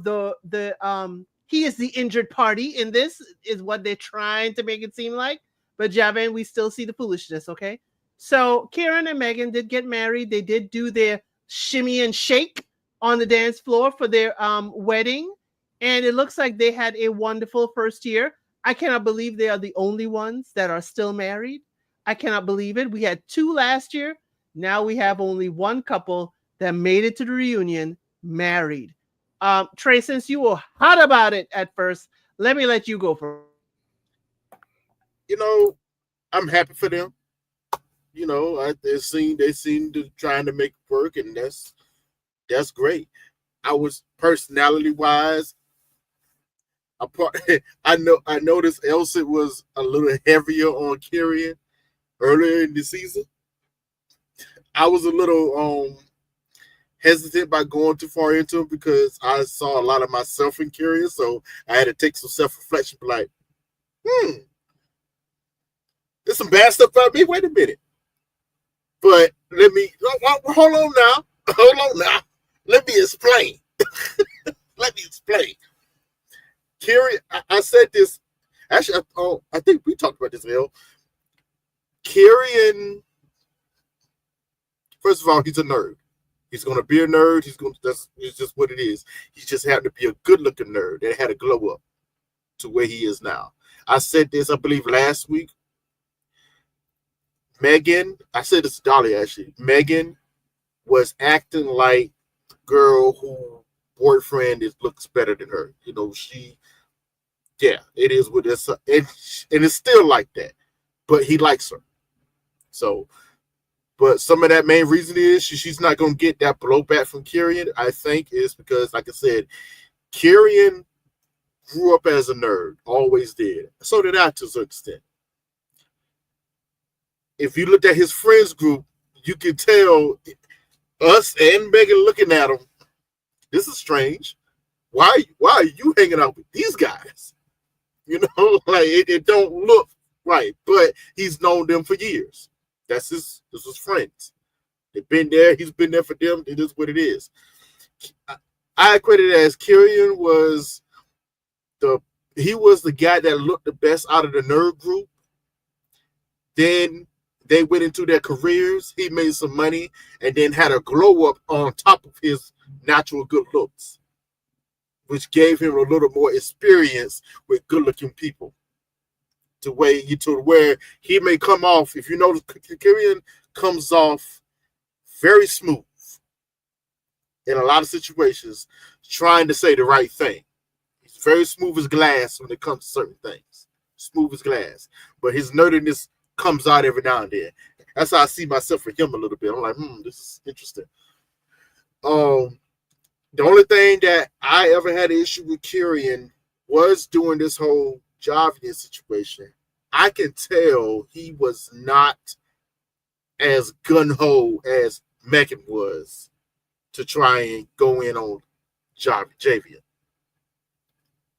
he is the injured party in this, is what they're trying to make it seem like. But Javen, we still see the foolishness, okay? So Kieran and Megan did get married. They did do their shimmy and shake on the dance floor for their wedding. And it looks like they had a wonderful first year. I cannot believe they are the only ones that are still married. I cannot believe it. We had 2 last year. Now we have only 1 couple that made it to the reunion married. Trey, since you were hot about it at first, let me let you go first. You know, I'm happy for them. You know, they seem to trying to make it work, and that's great. I was personality wise, I noticed Elsa was a little heavier on Kyrian earlier in the season. I was a little hesitant by going too far into it because I saw a lot of myself in Kyrian, so I had to take some self-reflection, be like, there's some bad stuff about me. Wait a minute. But let me hold on now. Hold on now. Let me explain. Let me explain. Kyrian, I said this. Actually, I think we talked about this, Will. Kyrian, first of all, he's a nerd. He's going to be a nerd. That's just what it is. He just happened to be a good-looking nerd that had a glow up to where he is now. I said this, I believe, last week. Megan, I said this to Dolly actually. Megan was acting like a girl who boyfriend looks better than her. You know, it is what it's, and it's still like that. But he likes her. So, but some of that main reason is she's not going to get that blowback from Kyrian, I think, is because, like I said, Kyrian grew up as a nerd, always did. So did I to a certain extent. If you looked at his friends group, you could tell us and Megan looking at him, this is strange. Why are you hanging out with these guys? You know, like it don't look right, but he's known them for years. This is friends. They've been there. He's been there for them. It is what it is. I equated it as Kyrian was the guy that looked the best out of the nerd group. Then they went into their careers. He made some money and then had a glow up on top of his natural good looks, which gave him a little more experience with good looking people. To where he may come off, if you notice, Kyrian comes off very smooth in a lot of situations, trying to say the right thing. He's very smooth as glass when it comes to certain things. Smooth as glass. But his nerdiness comes out every now and then. That's how I see myself for him a little bit. I'm like, this is interesting. The only thing that I ever had an issue with Kyrian was during this whole Javian situation. I can tell he was not as gun-ho as Megan was to try and go in on Javian.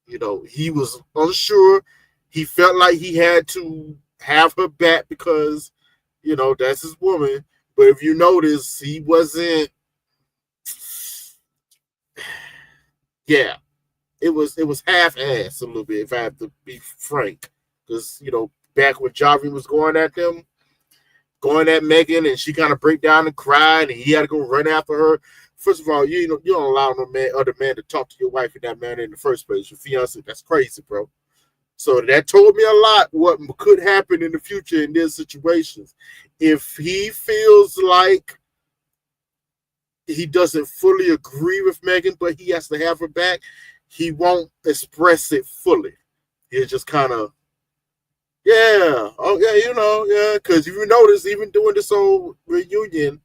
You know, he was unsure. He felt like he had to have her back because, you know, that's his woman. But if you notice, he wasn't. Yeah, it was half-assed a little bit, if I have to be frank. Because, you know, back when Javi was going at Megan, and she kind of break down and cried, and he had to go run after her. First of all, you don't allow other man to talk to your wife in that manner in the first place. Your fiance, that's crazy, bro. So that told me a lot what could happen in the future in these situations. If he feels like he doesn't fully agree with Megan, but he has to have her back, he won't express it fully. He'll just kind of, because if you notice, even during this whole reunion,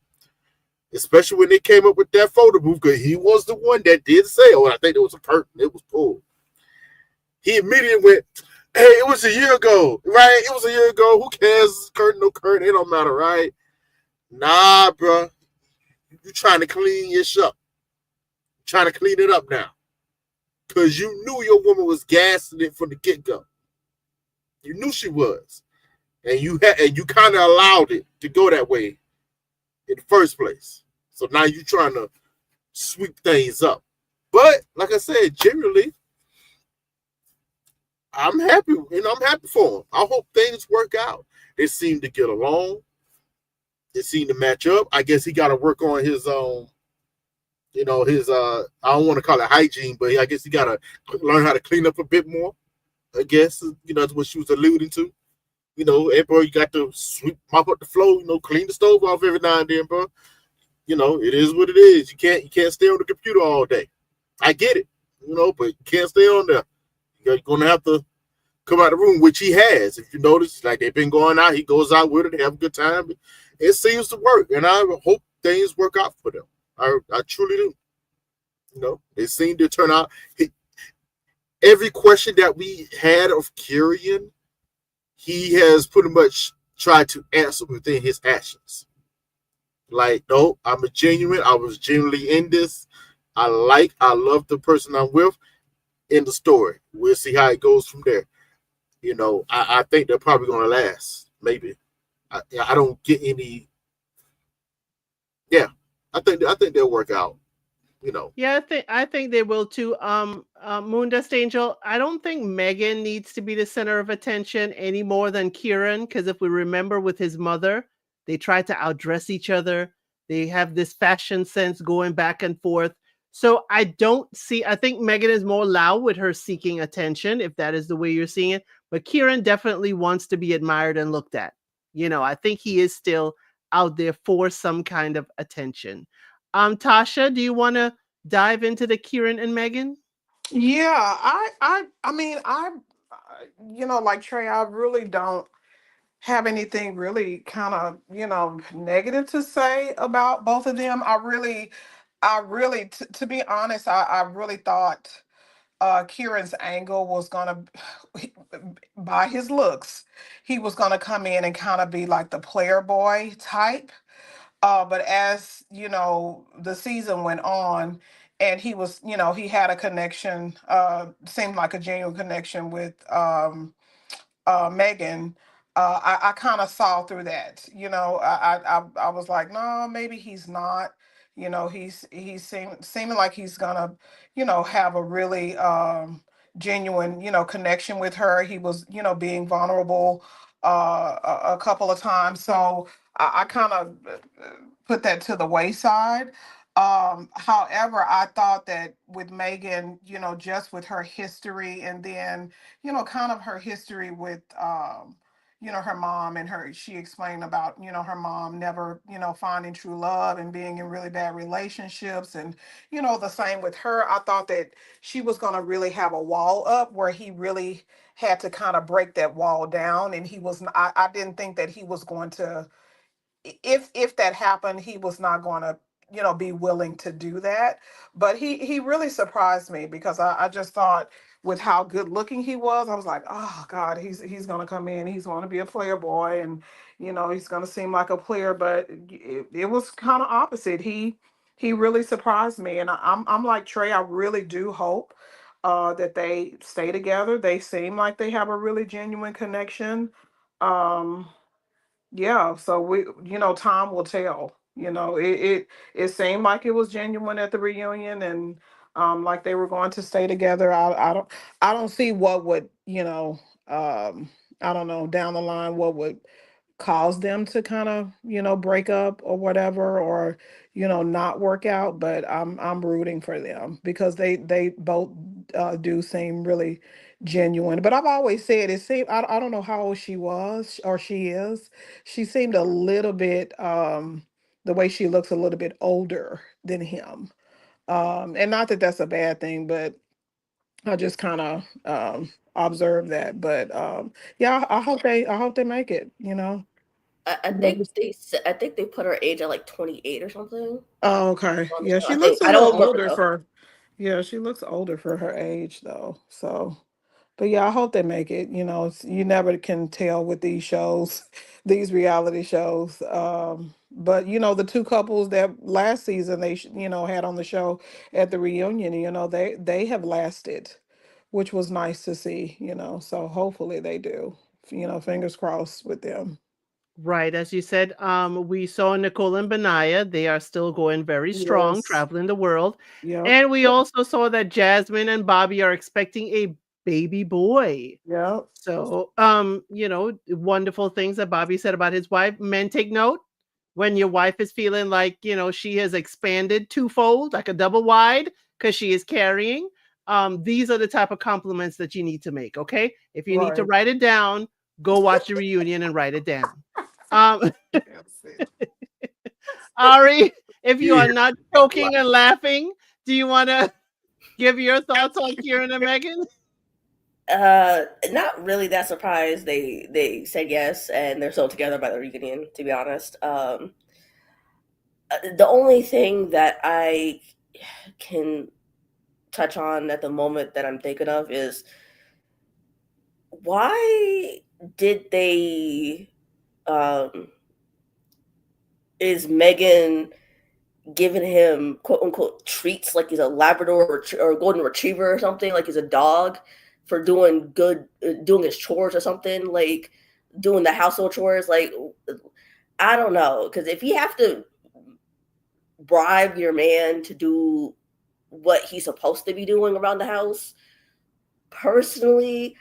especially when they came up with that photo booth, because he was the one that did say, I think it was a curtain, it was pulled. He immediately went, Hey, it was a year ago, right? It was a year ago. Who cares? Curtain, no curtain, it don't matter, right? Nah, bro. You trying to clean your shit up. Trying to clean it up now. Because you knew your woman was gassing it from the get-go. You knew she was. And you kind of allowed it to go that way in the first place. So now you're trying to sweep things up. But like I said, generally, I'm happy. I'm happy for him. I hope things work out. They seem to get along. They seem to match up. I guess he got to work on his his I don't want to call it hygiene, but I guess he got to learn how to clean up a bit more. I guess that's what she was alluding to. Hey, bro, you got to mop up the floor. Clean the stove off every now and then, bro. It is what it is. You can't stay on the computer all day. I get it, but you can't stay on there. You're gonna have to come out of the room, which he has. If you notice, like they've been going out, he goes out with it, they have a good time. It seems to work, and I hope things work out for them. I truly do. They seem to turn out. Every question that we had of Kyrian, he has pretty much tried to answer within his actions. Like, no, I'm a genuine. I was genuinely in this. I love the person I'm with. In the story, we'll see how it goes from there. I think they're probably going to last. Maybe. I don't get any. Yeah, I think they'll work out. Yeah, I think they will too. Moondust Angel, I don't think Megan needs to be the center of attention any more than Kieran, because if we remember with his mother, they try to outdress each other. They have this fashion sense going back and forth. So I think Megan is more loud with her seeking attention, if that is the way you're seeing it. But Kieran definitely wants to be admired and looked at. I think he is still out there for some kind of attention. Tasha, do you want to dive into the Kieran and Megan? Yeah, I mean, like Trey, I really don't have anything really kind of, negative to say about both of them. To be honest, I really thought Kieran's angle was gonna, by his looks, he was gonna come in and kind of be like the player boy type. But as the season went on, and he was, he had a connection, seemed like a genuine connection with Megan. I kind of saw through that. I was like, no, maybe he's not. He's seeming like he's gonna, have a really genuine, connection with her. He was, being vulnerable a couple of times. So I kind of put that to the wayside. However, I thought that with Megan, just with her history, and then, kind of her history with, her mom, and she explained about, her mom never, finding true love and being in really bad relationships. And, the same with her. I thought that she was going to really have a wall up where he really had to kind of break that wall down. And he was, I didn't think that he was going to, if that happened, he was not going to, be willing to do that. But he really surprised me, because I just thought, with how good looking he was, I was like, oh God, he's going to come in, he's going to be a player boy, and he's going to seem like a player. But it was kind of opposite. He really surprised me, and I'm like Trey. I really do hope that they stay together. They seem like they have a really genuine connection. Um, yeah, so time will tell. It seemed like it was genuine at the reunion, and like they were going to stay together. I don't see what would, I don't know, down the line, what would cause them to kind of, break up or whatever, or not work out. But I'm rooting for them, because they both do seem really genuine. But I've always said, I don't know how old she was, or she is. She seemed a little bit, the way she looks, a little bit older than him. And not that that's a bad thing, but I just kind of observed that. But yeah, I hope they make it. I think they put her age at like 28 or something. Oh, okay. Yeah, she I looks think a I little don't remember older though. for. Yeah, she looks older for her age, though. So But yeah, I hope they make it. You know, you never can tell with these shows, these reality shows. But you know, the two couples that last season you know, had on the show at the reunion, you know, they have lasted, which was nice to see. You know, so hopefully they do. You know, fingers crossed with them. Right, as you said, we saw Nicole and Benaya. They are still going very strong, Yes. traveling the world. Yep. And we also saw that Jasmine and Bobby are expecting a baby boy. Yep. So, you know, wonderful things that Bobby said about his wife. Men, take note when your wife is feeling like, you know, she has expanded twofold, like a double wide, because she is carrying. These are the type of compliments that you need to make. Okay. If you need to Right. write it down, go watch the reunion and write it down. Um, That's it. Ari, if you You are hear not a lot. choking and laughing, do you want to give your thoughts on Kieran and Megan? Not really that surprised they said yes and they're still together by the reunion, to be honest. The only thing that I can touch on at the moment that I'm thinking of is why did they um is Megan giving him quote unquote treats like he's a Labrador or golden retriever or something, like he's a dog for doing good, doing his chores or something, like doing the household chores. Like, I don't know, because if you have to bribe your man to do what he's supposed to be doing around the house, personally,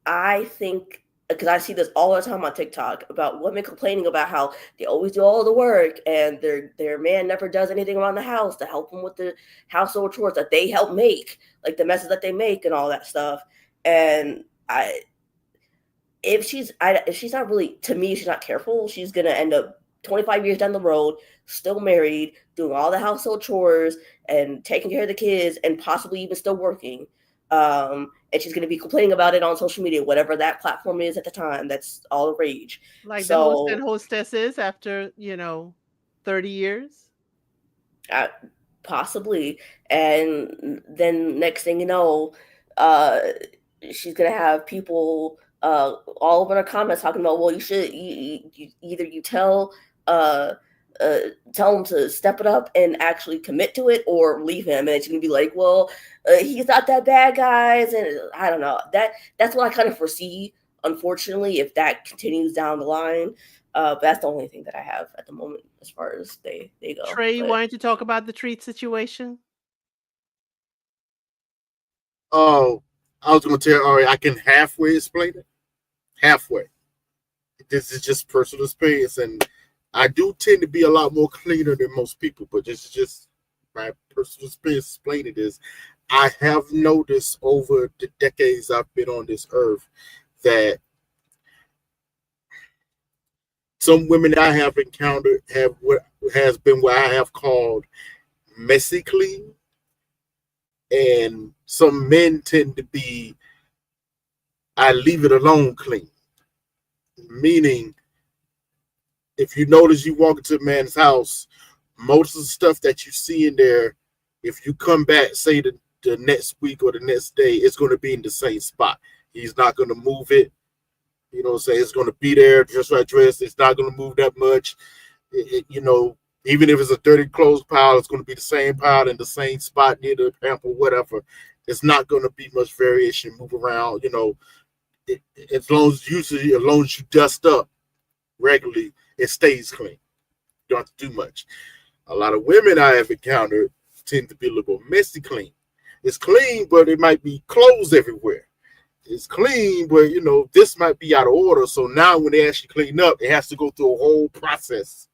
I think, because I see this all the time on TikTok about women complaining about how they always do all the work and their man never does anything around the house to help them with the household chores that they help make, like the messes that they make and all that stuff. And if she's not really, to me, she's not careful, she's gonna end up 25 years down the road still married, doing all the household chores and taking care of the kids and possibly even still working. And she's going to be complaining about it on social media, whatever that platform is at the time. That's all the rage. Like the host and So hostesses after, 30 years? uh, possibly, and then next thing you know, uh, she's gonna have people all over the comments talking about, well, you either you uh, tell him to step it up and actually commit to it, or leave him. And she's gonna be like, well, he's not that bad, guys, and I don't know. That's what I kind of foresee. Unfortunately, if that continues down the line, but that's the only thing that I have at the moment as far as they go. Trey, you But wanted to talk about the treat situation? Oh, I was going to tell Ari, I can halfway explain it. Halfway. This is just personal experience, and I do tend to be a lot more cleaner than most people, but this is just my personal experience explaining this. I have noticed over the decades I've been on this earth that some women I have encountered have what has been what I have called messy clean, and some men tend to be I leave it alone clean. Meaning, if you notice you walk into a man's house, most of the stuff that you see in there, if you come back, say the next week or the next day, it's going to be in the same spot. He's not going to move it. You know what I'm saying? It's going to be there, just right dressed. It's not going to move that much. Even if it's a dirty clothes pile, it's going to be the same pile in the same spot near the pamper, whatever. It's not going to be much variation, move around. As long as you dust up regularly, it stays clean. You don't have to do much. A lot of women I have encountered tend to be a little bit messy clean. It's clean, but it might be clothes everywhere. It's clean, but this might be out of order. So now when they actually clean up, it has to go through a whole process.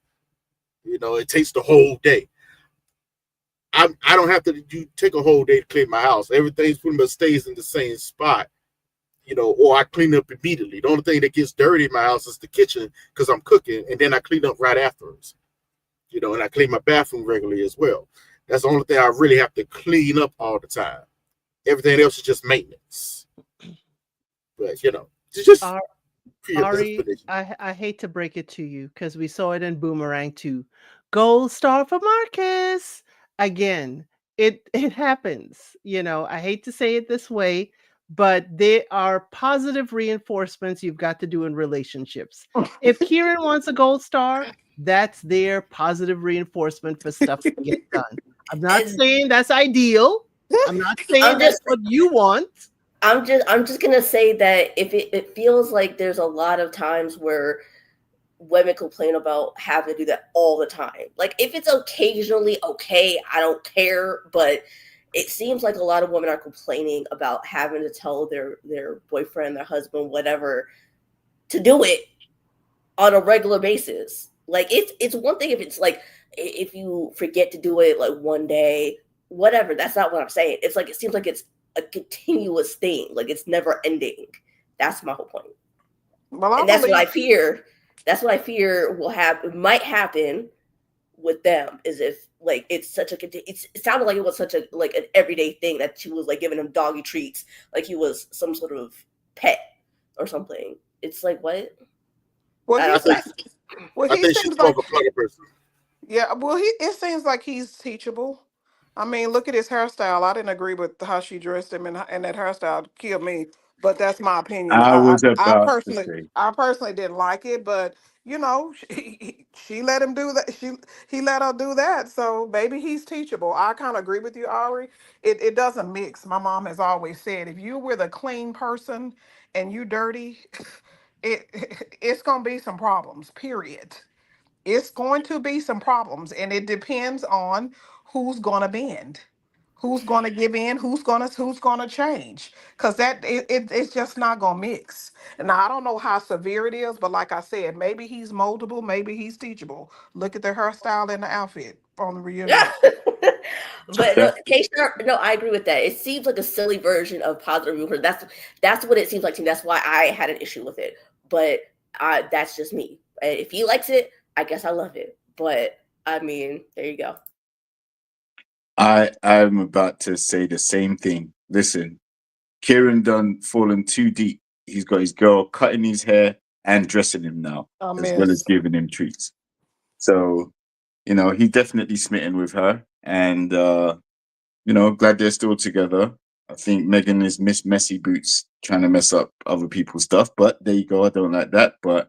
It takes the whole day. I don't have to take a whole day to clean my house. Everything's pretty much stays in the same spot. Or I clean up immediately. The only thing that gets dirty in my house is the kitchen because I'm cooking, and then I clean up right afterwards. And I clean my bathroom regularly as well. That's the only thing I really have to clean up all the time. Everything else is just maintenance. But it's just Ar- pure Ari, explanation. I hate to break it to you because we saw it in Boomerang too. Gold star for Marcus. Again, it happens. I hate to say it this way, but they are positive reinforcements you've got to do in relationships. If Kieran wants a gold star, that's their positive reinforcement for stuff to get done. I'm not And saying that's ideal. I'm not saying I'm that's just what you want. I'm just gonna say that if it feels like there's a lot of times where women complain about having to do that all the time. Like if it's occasionally okay, I don't care, but it seems like a lot of women are complaining about having to tell their boyfriend, their husband, whatever, to do it on a regular basis. Like it's one thing if it's like if you forget to do it like one day, whatever. That's not what I'm saying. It's like it seems like it's a continuous thing. Like it's never ending. That's my whole point. Well, I And that's what I believe. fear. That's what I fear will happen. Might happen with them is if like it's such a. It sounded like it was such a like an everyday thing that she was like giving him doggy treats, like he was some sort of pet or something. It's like what? Well, I he I don't. think seems. Well, I he think she's seems more like. of a funny person. Yeah. Well, he. It seems like he's teachable. I mean, look at his hairstyle. I didn't agree with how she dressed him, and that hairstyle killed me. But that's my opinion. I was I about to personally, say, I personally didn't like it. But you know, she let him do that. He let her do that. So maybe he's teachable. I kind of agree with you, Ari. It doesn't mix. My mom has always said, if you're with a clean person and you dirty, it it's gonna be some problems. Period. It's going to be some problems, and it depends on who's gonna bend, who's gonna give in, who's gonna change. Cause it's just not gonna mix. And I don't know how severe it is, but like I said, maybe he's moldable, maybe he's teachable. Look at the hairstyle and the outfit on the Yeah. reunion. But no, that Keisha, no, I agree with that. It seems like a silly version of positive reinforcement. That's what it seems like to me. That's why I had an issue with it. But that's just me. If he likes it, I guess I love it. But I mean, there you go. I'm about to say the same thing. Listen, Kieran done fallen too deep. He's got his girl cutting his hair and dressing him now, I as well as miss. giving him treats. So, he's definitely smitten with her. And glad they're still together. I think Megan is Miss Messy Boots trying to mess up other people's stuff, but there you go. I don't like that. But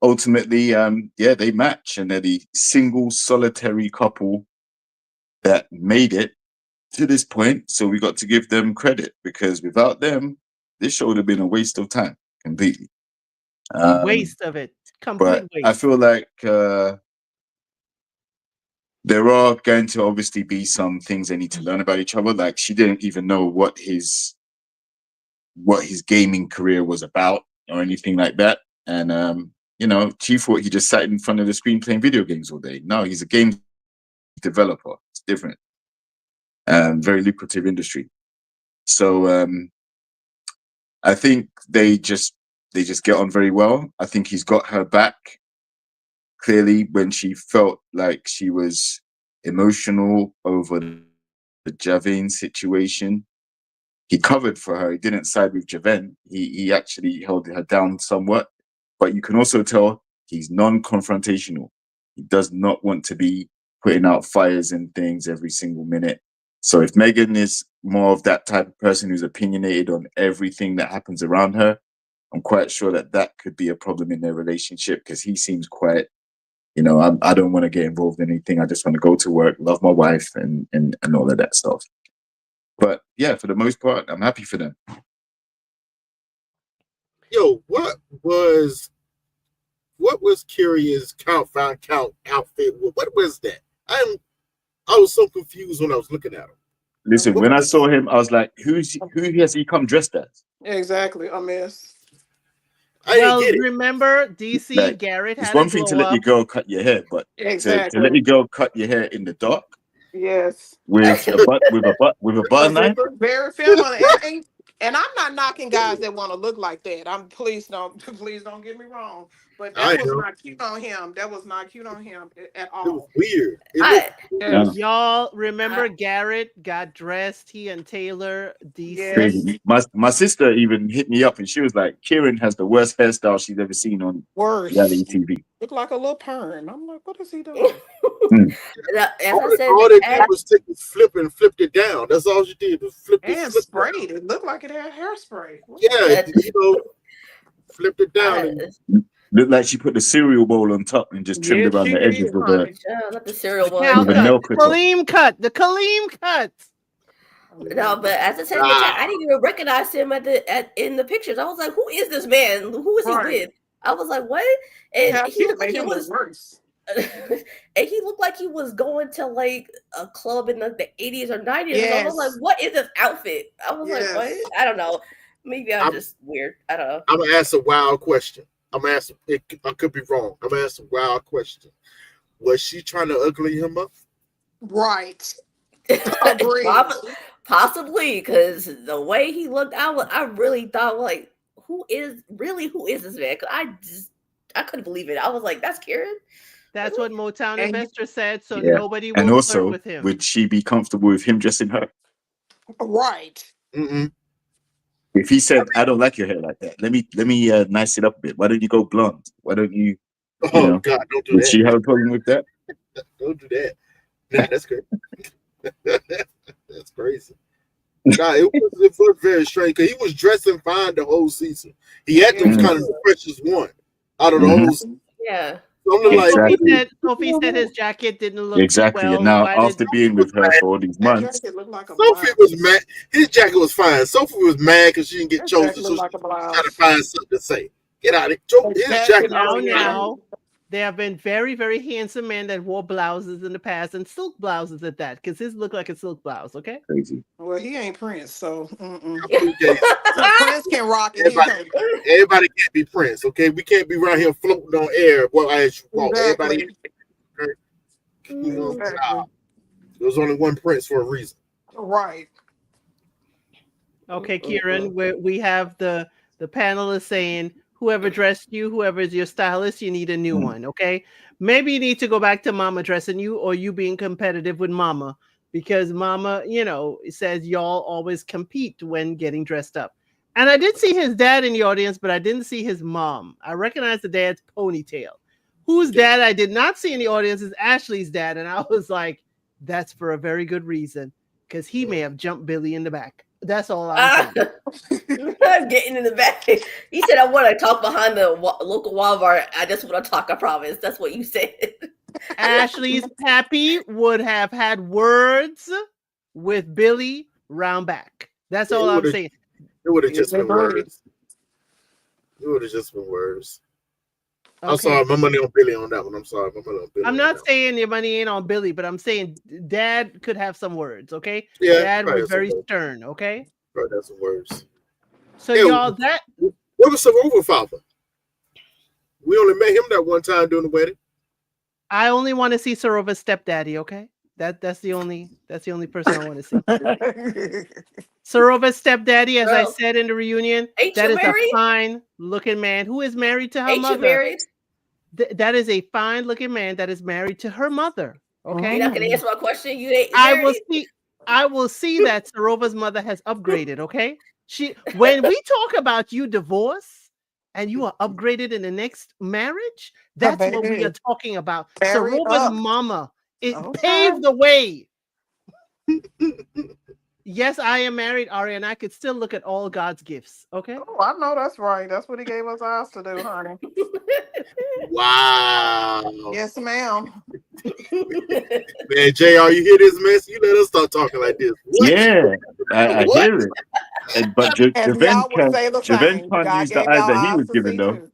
ultimately, yeah, they match and they're the single solitary couple that made it to this point. So we got to give them credit because without them, this show would have been a waste of time completely. Waste of it. Complete But I waste. feel like there are going to obviously be some things they need to learn about each other. Like she didn't even know what his gaming career was about or anything like that. And she thought he just sat in front of the screen playing video games all day. No, he's a game developer. It's different. Very lucrative industry. So I think they just get on very well. I think he's got her back clearly when she felt like she was emotional over the Javen situation. He covered for her. He didn't side with Javen. He actually held her down somewhat. But you can also tell he's non-confrontational. He does not want to be putting out fires and things every single minute. So if Megan is more of that type of person who's opinionated on everything that happens around her, I'm quite sure that could be a problem in their relationship because he seems quite, I don't want to get involved in anything. I just want to go to work, love my wife, and all of that stuff. But yeah, for the most part, I'm happy for them. Yo, what was Curious Count Found Count outfit? What was that? I was so confused when I was looking at him. A Listen, What when I was mess. saw him, I was like, who has he come dressed as? Exactly, a miss. I didn't Well, get it. remember, DC Like, Garrett it's had a one thing to glow let your up. girl cut your hair, but to let Exactly. your girl cut your hair in the dark Yes. with a butter Because it knife. looks very feminine. And I'm not knocking guys that want to look like that. I'm please don't please don't get me wrong. But I that was am. not cute on him. That was not cute on him at It was all. weird. It looked I, weird. Yeah, Yes. Y'all I remember Garrett got dressed, he and Taylor, Yes. DC. crazy. My sister even hit me up and she was like, Kieran has the worst hairstyle she's ever seen on reality Worse. TV. Look like a little perm. I'm like, what is he doing? As I said, All they did was take the flip and flipped it down. That's all she did was flip And it, flip sprayed down. it. Looked like it had hairspray. Yeah, flipped it down I, and Looked like she put the cereal bowl on top and just trimmed Yes, around she the edges did, with honey. not the cereal The cow one. a cut, nail the cutter. Kaleem cut, the Kaleem cut. No, but as I said in the chat, I didn't even recognize him in the pictures. I was like, "Who is this man? Who is he Right. with?" I was like, "What?" And Yeah, he looked like made he him look was, worse. and he looked like he was going to like a club in like the 80s or 90s. I was like, Yes. "What is this outfit?" I was like, "What?" Yes. I don't know. Maybe I'm just weird. I don't know. I'm gonna ask a wild question. I could be wrong. I'm gonna ask a wild question. Was she trying to ugly him up? Right. Agreed. Possibly, because the way he looked, I really thought like, who is this man? 'Cause I couldn't believe it. I was like, that's Kieran. That's what Motown And- Investor said. So Yeah. nobody And will flirt also, with him. would she be comfortable with him dressing her? Right. Mm-mm. If he said, "I don't like your hair like that. Let me nice it up a bit. Why don't you go blonde? Why don't you?" Oh know, God, don't do would that. she have a problem with that? Don't do that. Nah, that's good. That's crazy. Nah, it was very strange because he was dressing fine the whole season. He had to Mhm. kind of the freshest one out of the Mhm. whole season. Yeah. So I'm like, Sophie said his jacket didn't look Exactly. well. And now, Why did- after being with her for all these months, Jacket looked like a Sophie blouse. was mad. His jacket was fine. Sophie was mad because she didn't get His chosen, jacket so looked she like a blouse. got to find something to say. Get out of it. His jacket. now, there have been very, very handsome men that wore blouses in the past and silk blouses at that, because his looked like a silk blouse. Okay. crazy. Well, he ain't Prince, so Okay. so Prince can rock it. Everybody can't be Prince, okay? We can't be around here floating on air. Well, as you walk, everybody. You know, nah. There's only one Prince for a reason. Right. Okay, Kieran, we have the panelists saying, whoever dressed you, whoever is your stylist, you need a new one. Okay, maybe you need to go back to Mama dressing you, or you being competitive with Mama, because Mama, says y'all always compete when getting dressed up. And I did see his dad in the audience, but I didn't see his mom. I recognize the dad's ponytail. Whose dad I did not see in the audience is Ashley's dad, and I was like, that's for a very good reason, because he may have jumped Billy in the back. That's all I'm saying. I'm getting in the back. He said, I want to talk behind the local Walmart. I just want to talk, I promise. That's what you said. Ashley's pappy would have had words with Billy round back. That's all I'm saying. It would have just been words. It would have just been words. Okay. I'm sorry, my money on Billy on that one. I'm sorry, my money on Billy. I'm not saying your money ain't on Billy, but I'm saying Dad could have some words, okay? Yeah, Dad was very stern, okay? Right, that's some words. So y'all, that what was Sarova father? We only met him that one time during the wedding. I only want to see Sarova's stepdaddy, okay? That's the only person I want to see. Sarova's stepdaddy, as I said in the reunion, that is a fine looking man who is married to her mother. Married? That is a fine looking man that is married to her mother. Okay. You're not gonna answer my question. You ain't I will see that Sarova's mother has upgraded. Okay. When we talk about you divorce and you are upgraded in the next marriage, that's what we are talking about. Sarova's mama, it paved the way. Yes, I am married, Ari, and I could still look at all God's gifts. Okay. Oh, I know that's right. That's what he gave us eyes to do, honey. Wow. Yes, ma'am. Man, JR, you hear this mess? You let us start talking like this. What? Yeah, I hear it. But Javen can't use the eye that he was given, though.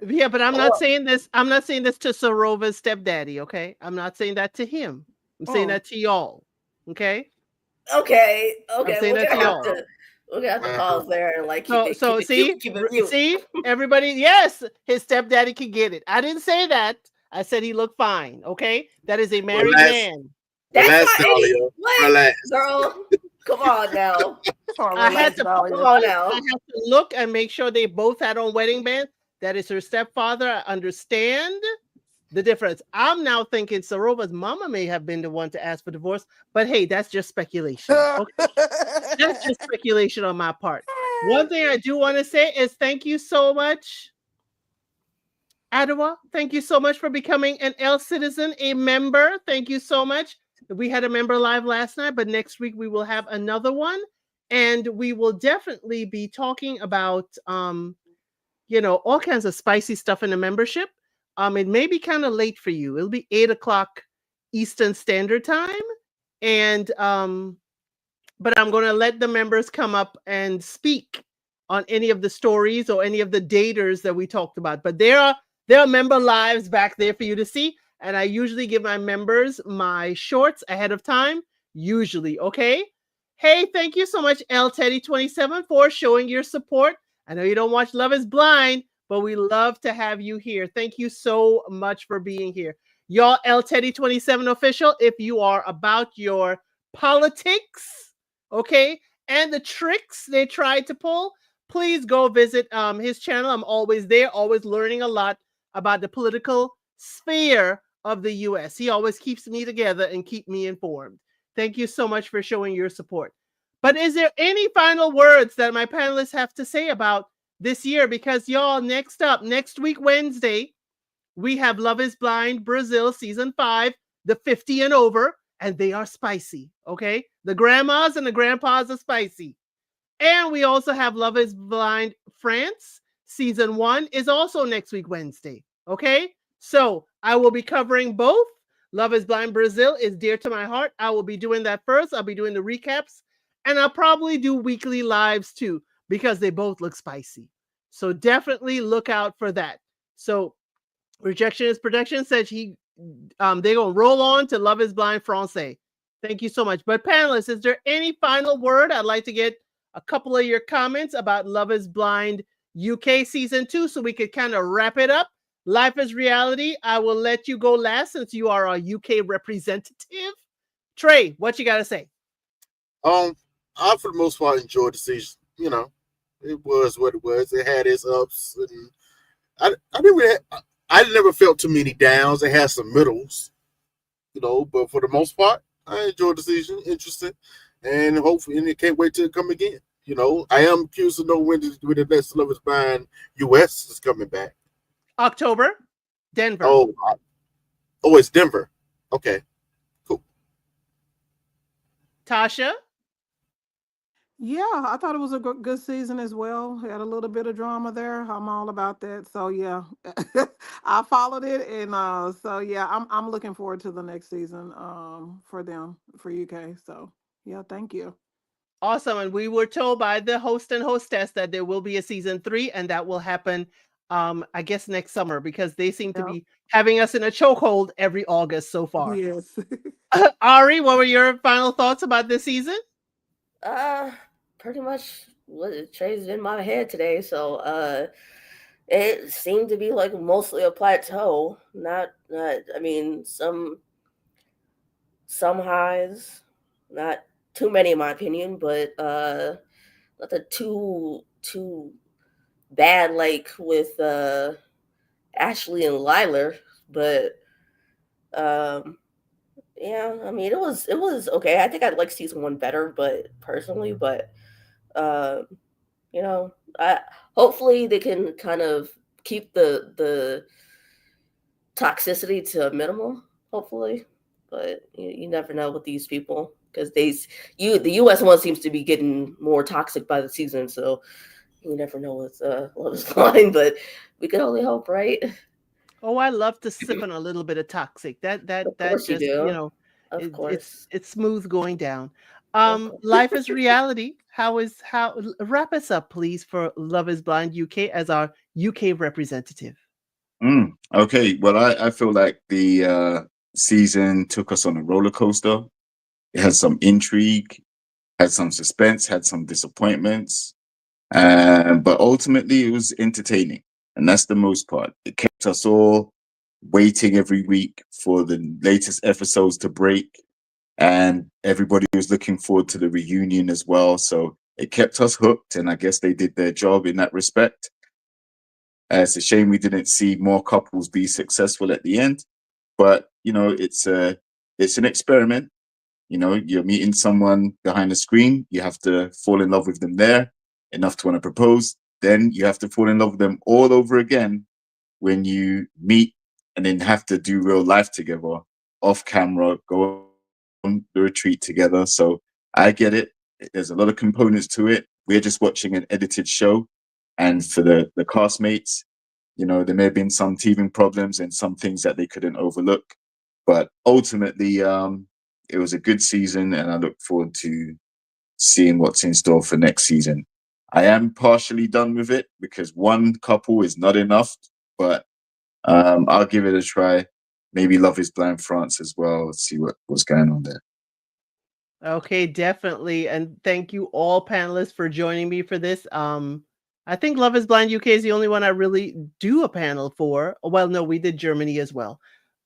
Yeah, but I'm not saying this. I'm not saying this to Sarova's stepdaddy. Okay, I'm not saying that to him. I'm saying that to y'all. Okay. Okay. I'm saying that to y'all. We're gonna have to pause there and like see, everybody. Yes, his stepdaddy can get it. I didn't say that. I said he looked fine. Okay, that is a married man. That's not girl. Come on now. I had to look and make sure they both had on wedding bands. That is her stepfather. I understand the difference. I'm now thinking Sarova's mama may have been the one to ask for divorce, but hey, that's just speculation. Okay? That's just speculation on my part. One thing I do want to say is thank you so much Adawa, thank you so much for becoming an L Citizen, a member. Thank you so much. We had a member live last night, but next week we will have another one. And we will definitely be talking about all kinds of spicy stuff in the membership. It may be kind of late for you. It'll be 8 o'clock Eastern Standard Time. And but I'm going to let the members come up and speak on any of the stories or any of the daters that we talked about. But there are member lives back there for you to see. And I usually give my members my shorts ahead of time, usually. Okay. Hey, thank you so much, L Teddy 27, for showing your support. I know you don't watch Love is Blind, but we love to have you here. Thank you so much for being here. Y'all, L Teddy 27 official, if you are about your politics, okay, and the tricks they tried to pull, please go visit his channel. I'm always there, always learning a lot about the political sphere of the US. He always keeps me together and keep me informed. Thank you so much for showing your support. But is there any final words that my panelists have to say about this year? Because y'all, next week, Wednesday, we have Love is Blind Brazil season 5, the 50 and over, and they are spicy, okay? The grandmas and the grandpas are spicy. And we also have Love is Blind France season 1 is also next week, Wednesday, okay? So I will be covering both. Love is Blind Brazil is dear to my heart. I will be doing that first. I'll be doing the recaps, and I'll probably do weekly lives too, because they both look spicy. So definitely look out for that. So Rejection is Protection says they're gonna roll on to Love is Blind Francais. Thank you so much. But panelists, is there any final word? I'd like to get a couple of your comments about Love is Blind UK season 2 so we could kind of wrap it up. Life is Reality, I will let you go last since you are a UK representative. Trey, what you gotta say? I for the most part enjoyed the season. You know, it was what it was. It had its ups, and I didn't really. I never felt too many downs. It had some middles, but for the most part, I enjoyed the season. Interesting, and hopefully, and I can't wait till it come again. I am curious to know when the next Love is Blind US is coming back. October, Denver. Oh, it's Denver. Okay, cool. Tasha? Yeah, I thought it was a good season as well. Had a little bit of drama there. I'm all about that. So yeah, I followed it, and so yeah, I'm looking forward to the next season for them for UK. So yeah, thank you. Awesome. And we were told by the host and hostess that there will be a season 3, and that will happen, I guess, next summer, because they seem to be having us in a chokehold every August so far. Yes. Ari, what were your final thoughts about this season? Pretty much what Trey's in my head today. So, it seemed to be like mostly a plateau. Not I mean, some highs, not too many in my opinion, but nothing too bad like with Ashley and Liler. But yeah, I mean it was okay. I think I like season 1 better, but personally, but I hopefully they can kind of keep the toxicity to a minimum, hopefully. But you never know with these people, because the US one seems to be getting more toxic by the season, so you never know with Love is Blind, but we can only hope, right? Oh, I love to sip on a little bit of toxic. That Of course just, you do. Of course. it's smooth going down. Of course. Life is Reality. How wrap us up, please, for Love is Blind UK as our UK representative. Okay, well, I feel like the season took us on a roller coaster. It had some intrigue, had some suspense, had some disappointments, but ultimately it was entertaining, and that's the most part. It kept us all waiting every week for the latest episodes to break, and everybody was looking forward to the reunion as well. So it kept us hooked, and I guess they did their job in that respect. It's a shame we didn't see more couples be successful at the end, but it's an experiment. You're meeting someone behind the screen. You have to fall in love with them there enough to want to propose. Then you have to fall in love with them all over again when you meet and then have to do real life together, off camera, go on the retreat together. So I get it. There's a lot of components to it. We're just watching an edited show. And for the castmates, you know, there may have been some teething problems and some things that they couldn't overlook. But ultimately, it was a good season, and I look forward to seeing what's in store for next season. I am partially done with it because one couple is not enough, but I'll give it a try. Maybe Love is Blind France as well. Let's see what's going on there. Okay, definitely. And thank you all panelists for joining me for this. I think Love is Blind UK is the only one I really do a panel for. Well, no, we did Germany as well.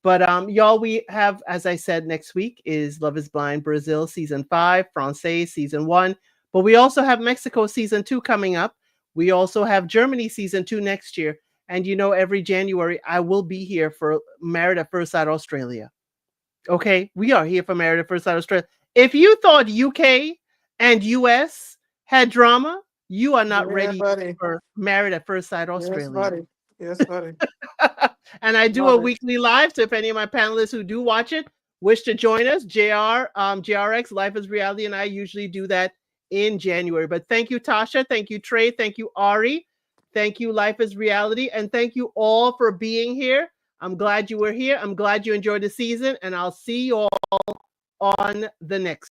But y'all, we have, as I said, next week is Love is Blind Brazil season 5, Francais season 1. But we also have Mexico season 2 coming up. We also have Germany season 2 next year. And you know, every January I will be here for Married at First Sight Australia. Okay, we are here for Married at First Sight Australia. If you thought UK and US had drama, you are not ready buddy. for Married at First Sight Australia. Yes, buddy. And I do Love a it. weekly live. So if any of my panelists who do watch it wish to join us, JRX, Life is Reality, and I usually do that in January. But thank you, Tasha. Thank you, Trey. Thank you, Ari. Thank you, Life is Reality. And thank you all for being here. I'm glad you were here. I'm glad you enjoyed the season. And I'll see you all on the next